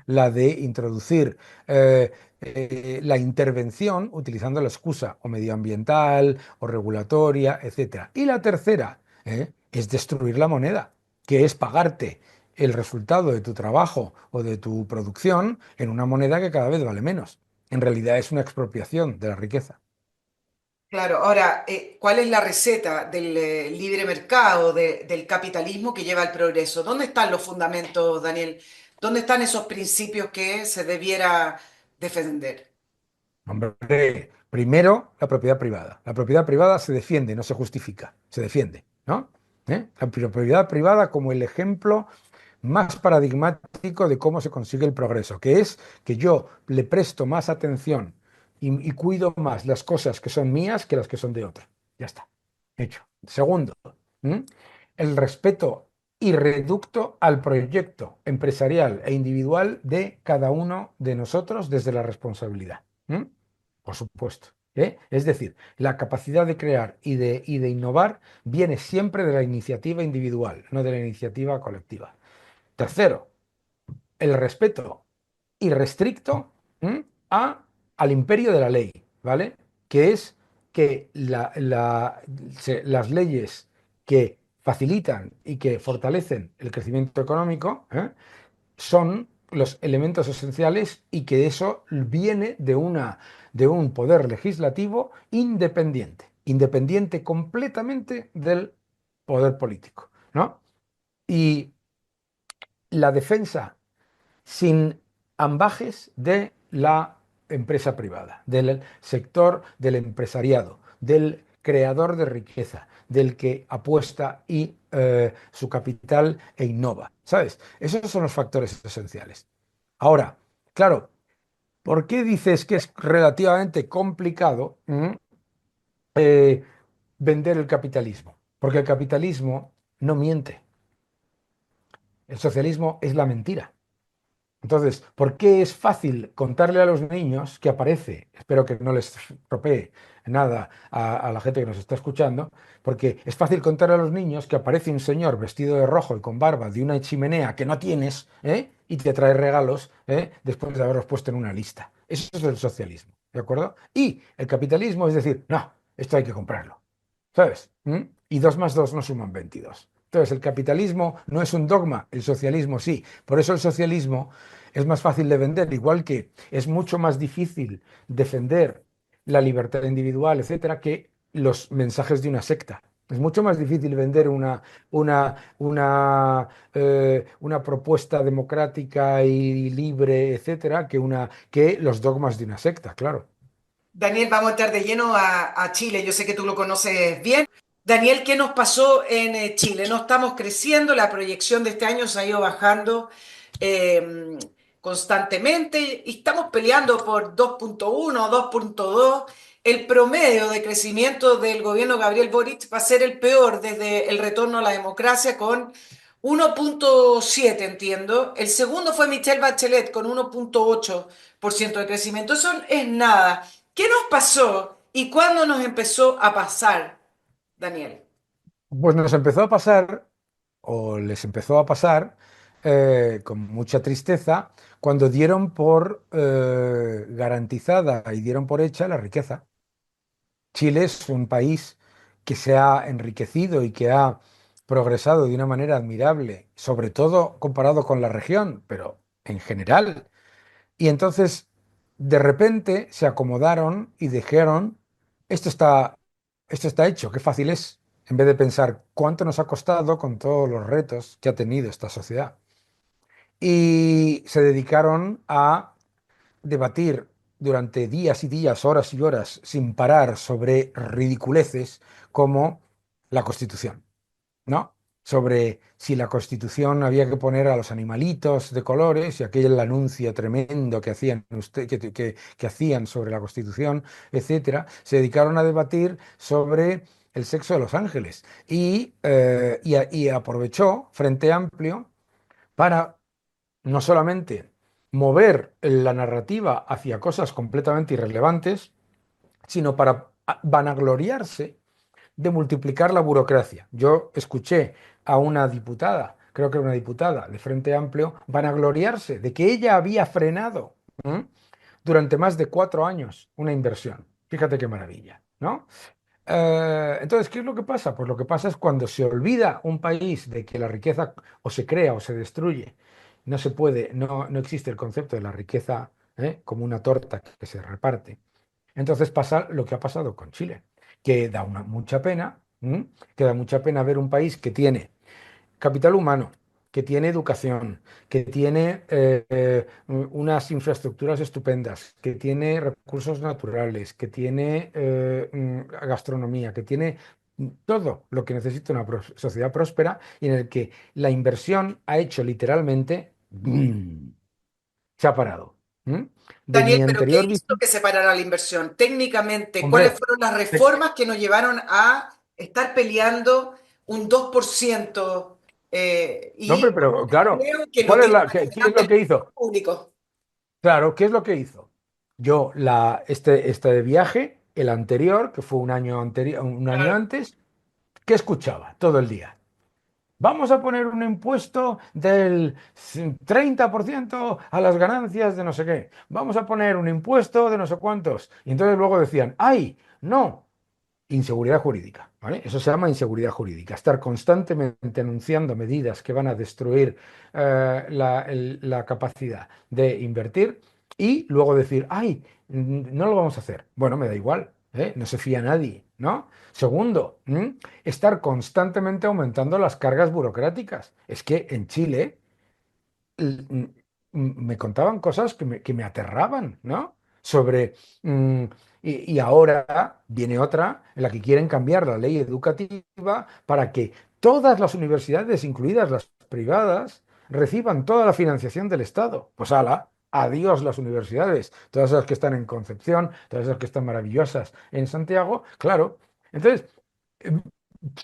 la de introducir la intervención utilizando la excusa o medioambiental o regulatoria, etcétera. Y la tercera es destruir la moneda, que es pagarte el resultado de tu trabajo o de tu producción en una moneda que cada vez vale menos. En realidad es una expropiación de la riqueza. Claro, ahora, ¿cuál es la receta del libre mercado, del capitalismo que lleva al progreso? ¿Dónde están los fundamentos, Daniel? ¿Dónde están esos principios que se debiera defender? Hombre, primero, la propiedad privada. La propiedad privada se defiende, no se justifica, se defiende, ¿no? La propiedad privada como el ejemplo más paradigmático de cómo se consigue el progreso, que es que yo le presto más atención y cuido más las cosas que son mías que las que son de otro. Ya está, hecho. Segundo, ¿m? El respeto irreducto al proyecto empresarial e individual de cada uno de nosotros desde la responsabilidad. Por supuesto. Es decir, la capacidad de crear y de innovar viene siempre de la iniciativa individual, no de la iniciativa colectiva. Tercero, el respeto irrestricto a, al imperio de la ley, ¿vale? Que es que las leyes que facilitan y que fortalecen el crecimiento económico son los elementos esenciales y que eso viene de un poder legislativo independiente, independiente completamente del poder político, ¿no? Y la defensa sin ambajes de la empresa privada, del sector del empresariado, del creador de riqueza, del que apuesta y su capital e innova. ¿Sabes? Esos son los factores esenciales. Ahora, claro, ¿por qué dices que es relativamente complicado eh, vender el capitalismo? Porque el capitalismo no miente. El socialismo es la mentira. Entonces, ¿por qué es fácil contarle a los niños que aparece? Espero que no les tropee nada a la gente que nos está escuchando, porque es fácil contarle a los niños que aparece un señor vestido de rojo y con barba de una chimenea que no tienes, y te trae regalos, después de haberlos puesto en una lista. Eso es el socialismo, ¿de acuerdo? Y el capitalismo es decir, no, esto hay que comprarlo. ¿Sabes? Y 2 más 2 no suman 22. Entonces, el capitalismo no es un dogma, el socialismo sí. Por eso el socialismo es más fácil de vender, igual que es mucho más difícil defender la libertad individual, etcétera, que los mensajes de una secta. Es mucho más difícil vender una propuesta democrática y libre, etcétera, que los dogmas de una secta, claro. Daniel, vamos a entrar de lleno a Chile. Yo sé que tú lo conoces bien. Daniel, ¿qué nos pasó en Chile? No estamos creciendo, la proyección de este año se ha ido bajando eh, constantemente y estamos peleando por 2,1, 2,2. El promedio de crecimiento del gobierno Gabriel Boric va a ser el peor desde el retorno a la democracia con 1,7, entiendo. El segundo fue Michelle Bachelet con 1,8% de crecimiento. Eso es nada. ¿Qué nos pasó y cuándo nos empezó a pasar, Daniel? Pues nos empezó a pasar, o les empezó a pasar, con mucha tristeza, cuando dieron por garantizada y dieron por hecha la riqueza. Chile es un país que se ha enriquecido y que ha progresado de una manera admirable, sobre todo comparado con la región, pero en general. Y entonces, de repente, se acomodaron y dijeron, esto está, esto está hecho, qué fácil es, en vez de pensar cuánto nos ha costado con todos los retos que ha tenido esta sociedad. Y se dedicaron a debatir durante días y días, horas y horas, sin parar, sobre ridiculeces como la Constitución, ¿no? Sobre si la Constitución había que poner a los animalitos de colores y aquel anuncio tremendo que hacían, que hacían sobre la Constitución, etcétera, se dedicaron a debatir sobre el sexo de los ángeles y aprovechó Frente Amplio para no solamente mover la narrativa hacia cosas completamente irrelevantes, sino para vanagloriarse de multiplicar la burocracia. Yo escuché a una diputada, creo que era una diputada de Frente Amplio, vanagloriarse de que ella había frenado, ¿m?, durante más de 4 años una inversión. Fíjate qué maravilla, ¿no? Entonces, ¿qué es lo que pasa? Pues lo que pasa es cuando se olvida un país de que la riqueza o se crea o se destruye. No se puede, no existe el concepto de la riqueza, como una torta que se reparte. Entonces pasa lo que ha pasado con Chile, que da mucha pena, que da mucha pena ver un país que tiene capital humano, que tiene educación, que tiene unas infraestructuras estupendas, que tiene recursos naturales, que tiene gastronomía, que tiene todo lo que necesita una sociedad próspera y en el que la inversión ha hecho literalmente, se ha parado. ¿M? De Daniel, mi ¿pero qué anterior hizo visita, que se parara la inversión? Técnicamente, ¿cuáles hombre, fueron las te- reformas que nos llevaron a estar peleando un 2% no, hombre, y un pero claro, empleo que nos ¿cuál es dijo qué es lo representantes que hizo? públicos? Claro, ¿qué es lo que hizo? Yo, este viaje, el anterior, que fue un año anterior, un año Claro. antes, ¿qué escuchaba todo el día? Vamos a poner un impuesto del 30% a las ganancias de no sé qué. Vamos a poner un impuesto de no sé cuántos. Y entonces luego decían, ¡ay! No, inseguridad jurídica, ¿vale? Eso se llama inseguridad jurídica. Estar constantemente anunciando medidas que van a destruir la capacidad de invertir y luego decir, ay, no lo vamos a hacer. Bueno, me da igual, ¿eh? No se fía nadie, ¿no? Segundo, estar constantemente aumentando las cargas burocráticas. Es que en Chile me contaban cosas que me aterraban, ¿no? Sobre, mm, y ahora viene otra en la que quieren cambiar la ley educativa para que todas las universidades, incluidas las privadas, reciban toda la financiación del Estado. Pues ala, adiós las universidades, todas las que están en Concepción, todas las que están maravillosas en Santiago, claro. Entonces, em,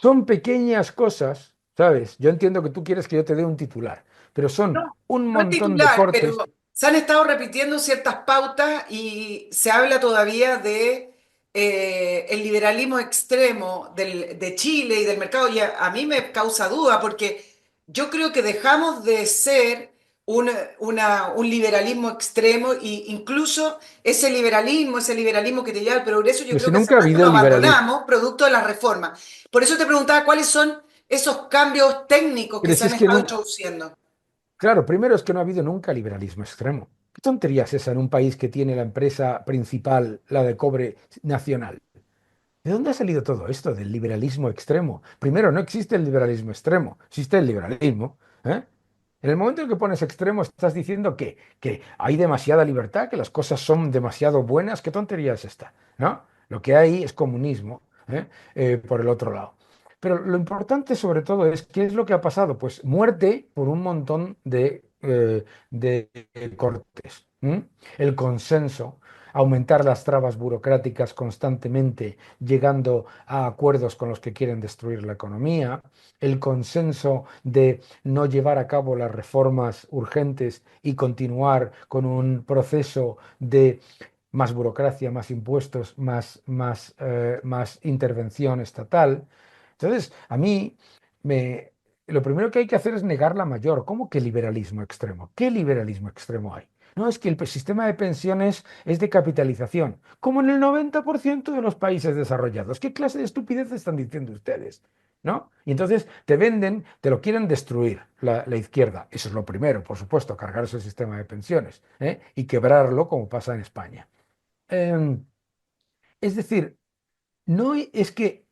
son pequeñas cosas, ¿sabes? Yo entiendo que tú quieres que yo te dé un titular, pero son No, un no es montón de titular, pero cortes. se han estado repitiendo ciertas pautas y se habla todavía de el liberalismo extremo de Chile y del mercado. Y a mí me causa duda porque yo creo que dejamos de ser un liberalismo extremo e incluso ese liberalismo que te lleva al progreso, yo Pero creo si que hace nunca ha rato habido lo liberalismo. abandonamos producto de las reformas. Por eso te preguntaba cuáles son esos cambios técnicos que Pero se si han es que estado no, introduciendo. claro, primero es que no ha habido nunca liberalismo extremo. ¿Qué tontería es esa en un país que tiene la empresa principal, la de cobre nacional? ¿De dónde ha salido todo esto del liberalismo extremo? Primero, no existe el liberalismo extremo, existe el liberalismo. ¿Eh? En el momento en que pones extremo, estás diciendo que hay demasiada libertad, que las cosas son demasiado buenas. ¿Qué tontería es esta? ¿No? Lo que hay es comunismo, ¿eh? Por el otro lado. Pero lo importante sobre todo es qué es lo que ha pasado. Pues muerte por un montón de cortes. ¿M? El consenso, aumentar las trabas burocráticas constantemente, llegando a acuerdos con los que quieren destruir la economía, el consenso de no llevar a cabo las reformas urgentes y continuar con un proceso de más burocracia, más impuestos, más intervención estatal. Entonces, a mí lo primero que hay que hacer es negar la mayor. ¿Cómo que liberalismo extremo? ¿Qué liberalismo extremo hay? No, es que el sistema de pensiones es de capitalización, como en el 90% de los países desarrollados. ¿Qué clase de estupidez están diciendo ustedes? ¿No? Y entonces te venden, te lo quieren destruir la izquierda. Eso es lo primero, por supuesto, cargarse el sistema de pensiones, ¿eh? Y quebrarlo como pasa en España. Em, es decir, no es que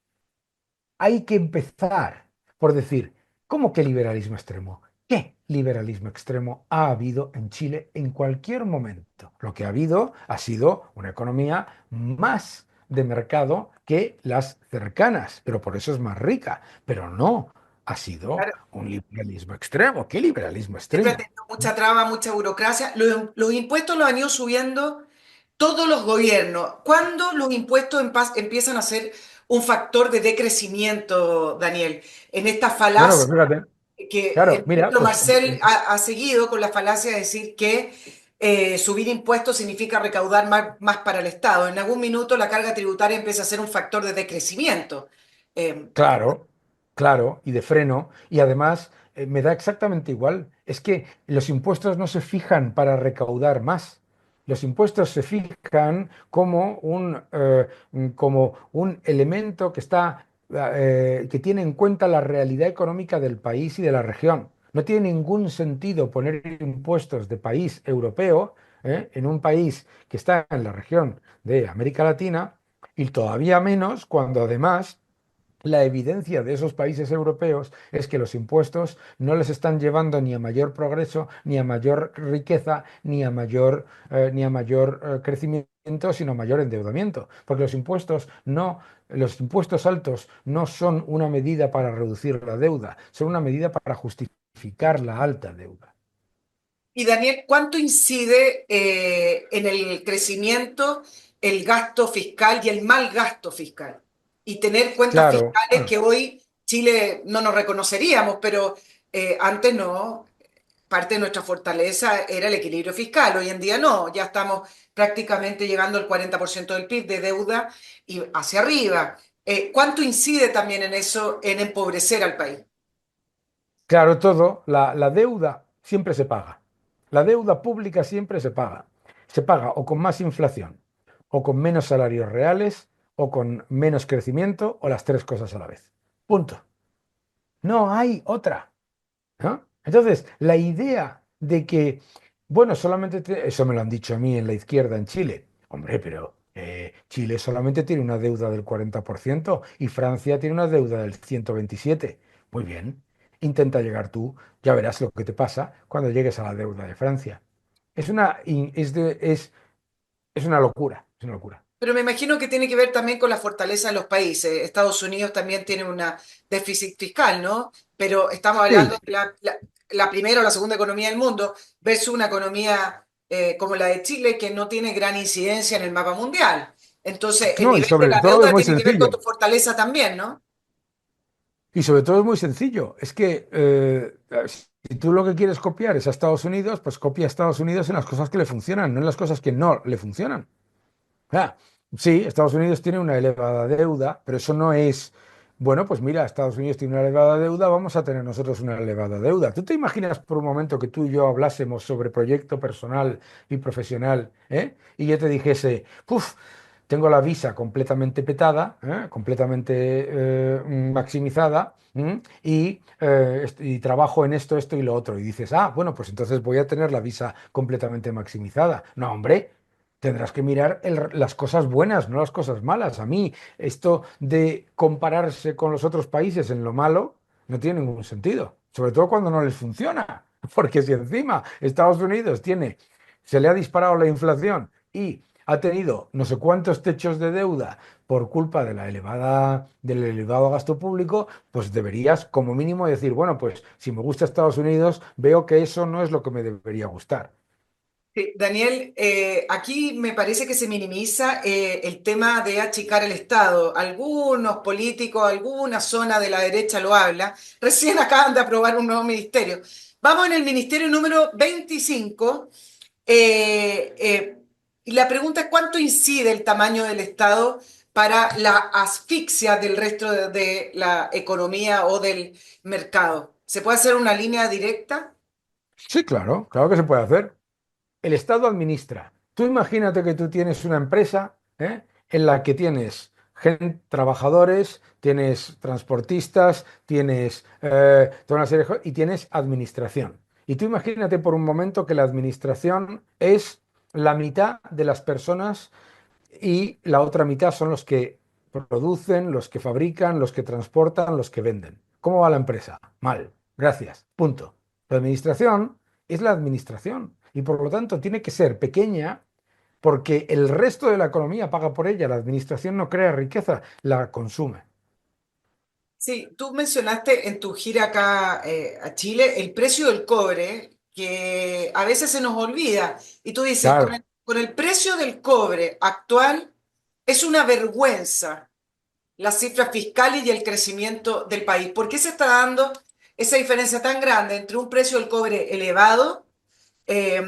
hay que empezar por decir, ¿cómo que liberalismo extremo? ¿Qué liberalismo extremo ha habido en Chile en cualquier momento? Lo que ha habido ha sido una economía más de mercado que las cercanas, pero por eso es más rica. Pero no ha sido Claro, un liberalismo extremo. ¿Qué liberalismo siempre ha extremo? tenido mucha traba, mucha burocracia. Los impuestos los han ido subiendo todos los gobiernos. ¿Cuándo los impuestos empiezan a ser un factor de decrecimiento, Daniel? En esta Bueno, pues falacia fíjate, que claro, el mira, ministro pues Marcel ha seguido con la falacia de decir que subir impuestos significa recaudar más para el Estado. En algún minuto la carga tributaria empieza a ser un factor de decrecimiento. Eh, claro, claro, y de freno. Y además me da exactamente igual. Es que los impuestos no se fijan para recaudar más. Los impuestos se fijan como un elemento que que tiene en cuenta la realidad económica del país y de la región. No tiene ningún sentido poner impuestos de país europeo, en un país que está en la región de América Latina, y todavía menos cuando además la evidencia de esos países europeos es que los impuestos no les están llevando ni a mayor progreso, ni a mayor riqueza, ni a mayor crecimiento, sino a mayor endeudamiento. Porque los impuestos altos no son una medida para reducir la deuda, son una medida para justificar la alta deuda. y Daniel, ¿cuánto incide en el crecimiento el gasto fiscal y el mal gasto fiscal? Y tener cuentas Claro, fiscales que hoy Chile no nos reconoceríamos, pero antes no. Parte de nuestra fortaleza era el equilibrio fiscal. Hoy en día no, ya estamos prácticamente llegando al 40% del PIB de deuda y hacia arriba. ¿Cuánto incide también en eso, en empobrecer al país? claro, la deuda siempre se paga. La deuda pública siempre se paga. Se paga o con más inflación, o con menos salarios reales, o con menos crecimiento, o las tres cosas a la vez. Punto. No hay otra. ¿No? Entonces, la idea de que, bueno, eso me lo han dicho a mí en la izquierda en Chile. Hombre, pero Chile solamente tiene una deuda del 40% y Francia tiene una deuda del 127. Muy bien, intenta llegar tú, ya verás lo que te pasa cuando llegues a la deuda de Francia. Es una, in- es una locura, es una locura. Pero me imagino que tiene que ver también con la fortaleza de los países. Estados Unidos también tiene un déficit fiscal, ¿no? Pero estamos Sí, hablando de la primera o la segunda economía del mundo versus una economía como la de Chile que no tiene gran incidencia en el mapa mundial. Entonces, el no, y nivel de sobre la todo es deuda muy tiene que ver con tu sencillo. fortaleza también, ¿no? Y sobre todo es muy sencillo. Es que si tú lo que quieres copiar es a Estados Unidos, pues copia a Estados Unidos en las cosas que le funcionan, no en las cosas que no le funcionan. Ah, sí, Estados Unidos tiene una elevada deuda, pero eso no es, bueno, pues mira, Estados Unidos tiene una elevada deuda, vamos a tener nosotros una elevada deuda. ¿Tú te imaginas por un momento que tú y yo hablásemos sobre proyecto personal y profesional, y yo te dijese, puf, tengo la visa completamente petada, completamente maximizada, y trabajo en esto, esto y lo otro. Y dices, ah, bueno, pues entonces voy a tener la visa completamente maximizada. No, hombre. tendrás que mirar las cosas buenas, no las cosas malas. A mí, esto de compararse con los otros países en lo malo no tiene ningún sentido, sobre todo cuando no les funciona. Porque si encima Estados Unidos se le ha disparado la inflación y ha tenido no sé cuántos techos de deuda por culpa de del elevado gasto público, pues deberías como mínimo decir, bueno, pues si me gusta Estados Unidos, veo que eso no es lo que me debería gustar. Sí, Daniel, aquí me parece que se minimiza el tema de achicar el Estado. Algunos políticos, alguna zona de la derecha lo habla. Recién acaban de aprobar un nuevo ministerio. Vamos en el ministerio número 25. Y la pregunta es, ¿cuánto incide el tamaño del Estado para la asfixia del resto de la economía o del mercado? ¿Se puede hacer una línea directa? Sí, claro, claro que se puede hacer. El Estado administra. Tú imagínate que tú tienes una empresa, en la que tienes trabajadores, tienes transportistas, tienes toda una serie y tienes administración. Y tú imagínate por un momento que la administración es la mitad de las personas y la otra mitad son los que producen, los que fabrican, los que transportan, los que venden. ¿Cómo va la empresa? Mal. Gracias. Punto. La administración es la administración y por lo tanto tiene que ser pequeña porque el resto de la economía paga por ella. La administración no crea riqueza, la consume. Sí, tú mencionaste en tu gira acá a Chile el precio del cobre, que a veces se nos olvida. Y tú dices, Claro, con el precio del cobre actual es una vergüenza las cifras fiscales y el crecimiento del país. ¿Por qué se está dando esa diferencia tan grande entre un precio del cobre elevado eh,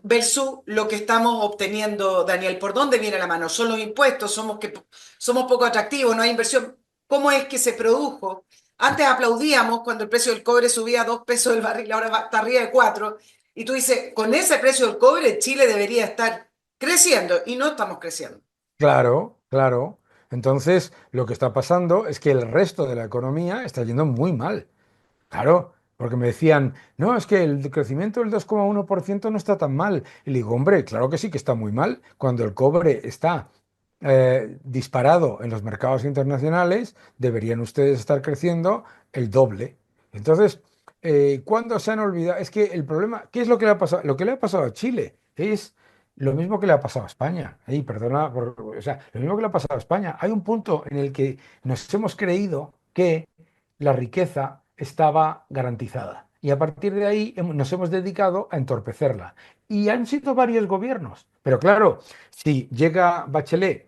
versus lo que estamos obteniendo, Daniel? ¿Por dónde viene la mano? ¿Son los impuestos? ¿Somos poco atractivos? ¿No hay inversión? ¿Cómo es que se produjo? Antes aplaudíamos cuando el precio del cobre subía a 2 pesos el barril, ahora está arriba de 4. Y tú dices, con ese precio del cobre, Chile debería estar creciendo y no estamos creciendo. claro, claro. Entonces, lo que está pasando es que el resto de la economía está yendo muy mal. Claro, porque me decían, no, es que el crecimiento del 2,1% no está tan mal. Y le digo, hombre, claro que sí que está muy mal. Cuando el cobre está disparado en los mercados internacionales, deberían ustedes estar creciendo el doble. Entonces, ¿cuándo se han olvidado? Es que el problema, ¿qué es lo que le ha pasado? Lo que le ha pasado a Chile es lo mismo que le ha pasado a España. Ey, perdona, o sea, lo mismo que le ha pasado a España. Hay un punto en el que nos hemos creído que la riqueza estaba garantizada. Y a partir de ahí nos hemos dedicado a entorpecerla. Y han sido varios gobiernos. Pero claro, si llega Bachelet,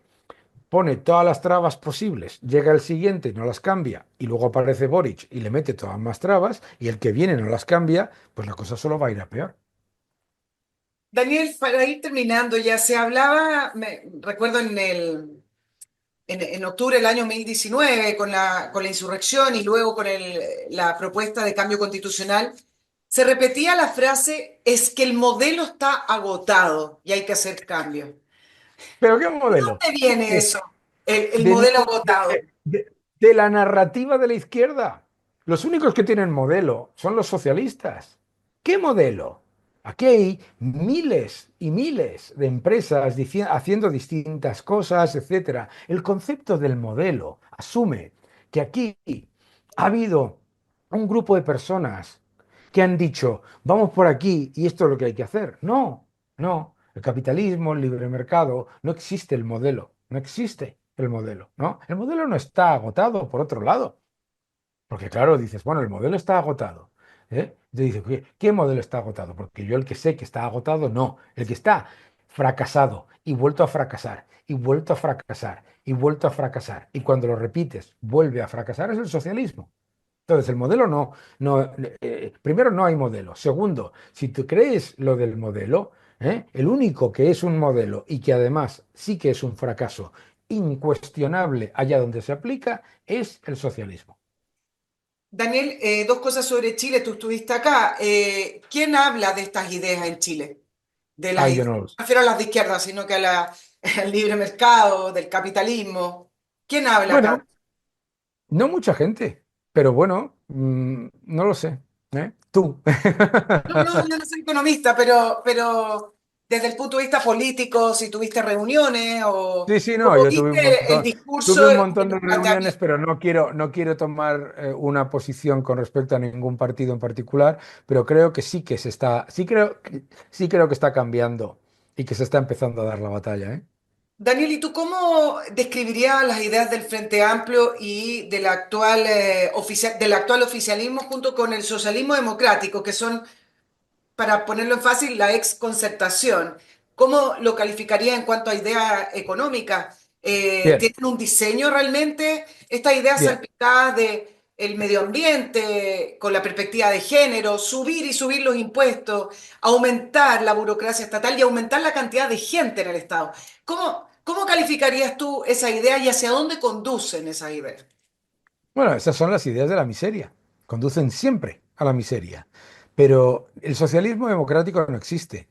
pone todas las trabas posibles, llega el siguiente, no las cambia, y luego aparece Boric y le mete todas más trabas, y el que viene no las cambia, pues la cosa solo va a ir a peor. Daniel, para ir terminando, ya se hablaba, recuerdo en octubre del año 2019, con la insurrección y luego con la propuesta de cambio constitucional, se repetía la frase, es que el modelo está agotado y hay que hacer cambio. ¿Pero qué ¿De modelo? dónde viene eso? El de, modelo ningún- agotado. de la narrativa de la izquierda. Los únicos que tienen modelo son los socialistas. ¿Qué modelo? Aquí hay miles y miles de empresas haciendo distintas cosas, etcétera. El concepto del modelo asume que aquí ha habido un grupo de personas que han dicho, vamos por aquí y esto es lo que hay que hacer. No, no. El capitalismo, el libre mercado, no existe el modelo, no existe el modelo, ¿no? El modelo no está agotado, por otro lado, porque claro, dices, bueno, el modelo está agotado, ¿eh? Te dices, ¿qué modelo está agotado? Porque yo el que sé que está agotado, no, el que está fracasado y vuelto a fracasar y vuelto a fracasar y vuelto a fracasar y cuando lo repites vuelve a fracasar es el socialismo. Entonces, el modelo primero no hay modelo. Segundo, si tú crees lo del modelo, el único que es un modelo y que además sí que es un fracaso incuestionable allá donde se aplica, es el socialismo. Daniel, dos cosas sobre Chile, tú estuviste acá. ¿Quién habla de estas ideas en Chile? Ay, yo No no me lo sé. refiero a las de izquierda, sino que al libre mercado, del capitalismo. ¿Quién habla acá? Bueno, no mucha gente, pero bueno, no lo sé. ¿Eh? Tú. No, no, yo no soy economista, pero desde el punto de vista político, si tuviste reuniones Sí, sí, no, o yo viste el discurso tuve un y montón el de reuniones, planteamiento. pero no quiero tomar una posición con respecto a ningún partido en particular, pero creo que sí que se está, sí creo que está cambiando y que se está empezando a dar la batalla, ¿eh? Daniel, ¿y tú cómo describirías las ideas del Frente Amplio y del actual, del actual oficialismo junto con el socialismo democrático, que son, para ponerlo en fácil, la ex concertación? ¿Cómo lo calificaría en cuanto a idea económica? Bien, ¿Tienen un diseño realmente? Estas ideas bien. salpicadas de el medio ambiente, con la perspectiva de género, subir y subir los impuestos, aumentar la burocracia estatal y aumentar la cantidad de gente en el Estado. ¿Cómo calificarías tú esa idea y hacia dónde conducen esas ideas? Bueno, esas son las ideas de la miseria. Conducen siempre a la miseria. Pero el socialismo democrático no existe.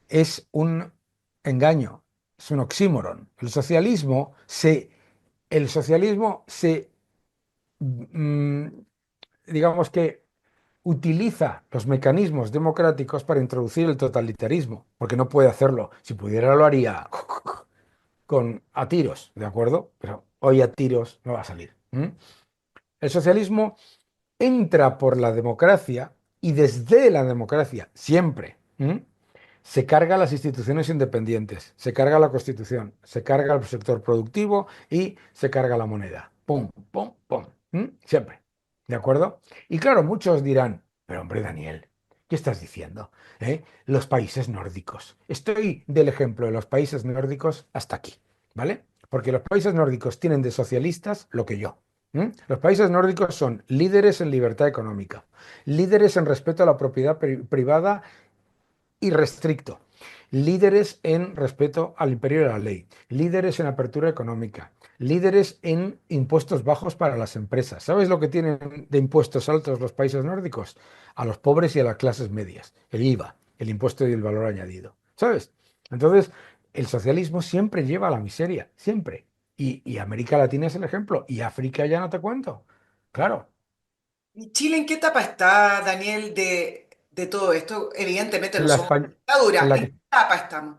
Es un engaño, es un oxímoron. El socialismo se mm, digamos que utiliza los mecanismos democráticos para introducir el totalitarismo, porque no puede hacerlo. Si pudiera lo haría con a tiros, ¿de acuerdo? Pero hoy a tiros no va a salir. El socialismo entra por la democracia y desde la democracia, siempre, se carga las instituciones independientes, se carga la Constitución, se carga el sector productivo y se carga la moneda. Pum, pum, pum. Siempre. ¿De acuerdo? Y claro, muchos dirán, pero hombre, Daniel, ¿qué estás diciendo? Los países nórdicos. Estoy del ejemplo de los países nórdicos hasta aquí, ¿vale? Porque los países nórdicos tienen de socialistas lo que yo. Los países nórdicos son líderes en libertad económica, líderes en respeto a la propiedad privada irrestricto, líderes en respeto al imperio de la ley, líderes en apertura económica, líderes en impuestos bajos para las empresas. ¿Sabes lo que tienen de impuestos altos los países nórdicos? A los pobres y a las clases medias, el IVA, el impuesto y el valor añadido. ¿Sabes? Entonces, el socialismo siempre lleva a la miseria, siempre. Y América Latina es el ejemplo, y África ya no te cuento. Claro, ¿Y Chile en qué etapa está, Daniel, de todo esto? Evidentemente no en la, somos Espa- una en dictadura. la ¿En qué que etapa estamos?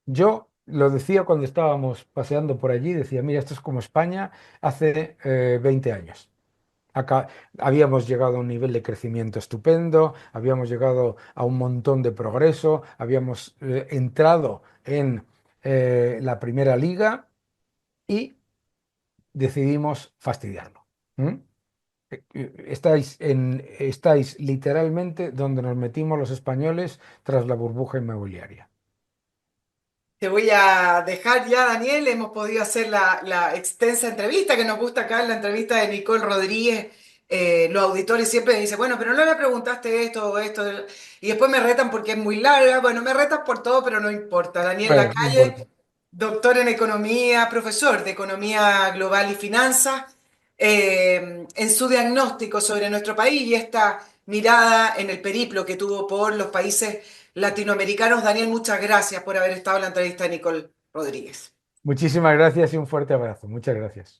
yo lo decía cuando estábamos paseando por allí, decía, mira, esto es como España hace 20 años. Acá habíamos llegado a un nivel de crecimiento estupendo, habíamos llegado a un montón de progreso, habíamos entrado en la primera liga y decidimos fastidiarlo. ¿Mm? Estáis literalmente donde nos metimos los españoles tras la burbuja inmobiliaria. Te voy a dejar ya, Daniel. Hemos podido hacer la extensa entrevista que nos gusta acá, la entrevista de Nicole Rodríguez. Los auditores siempre me dicen, bueno, pero no le preguntaste esto o esto. Y después me retan porque es muy larga. Bueno, me retas por todo, pero no importa. Daniel Bueno, no importa. Lacalle, doctor en economía, profesor de economía global y finanzas, en su diagnóstico sobre nuestro país y esta mirada en el periplo que tuvo por los países latinoamericanos. Daniel, muchas gracias por haber estado en la entrevista de Nicole Rodríguez. Muchísimas gracias y un fuerte abrazo. Muchas gracias.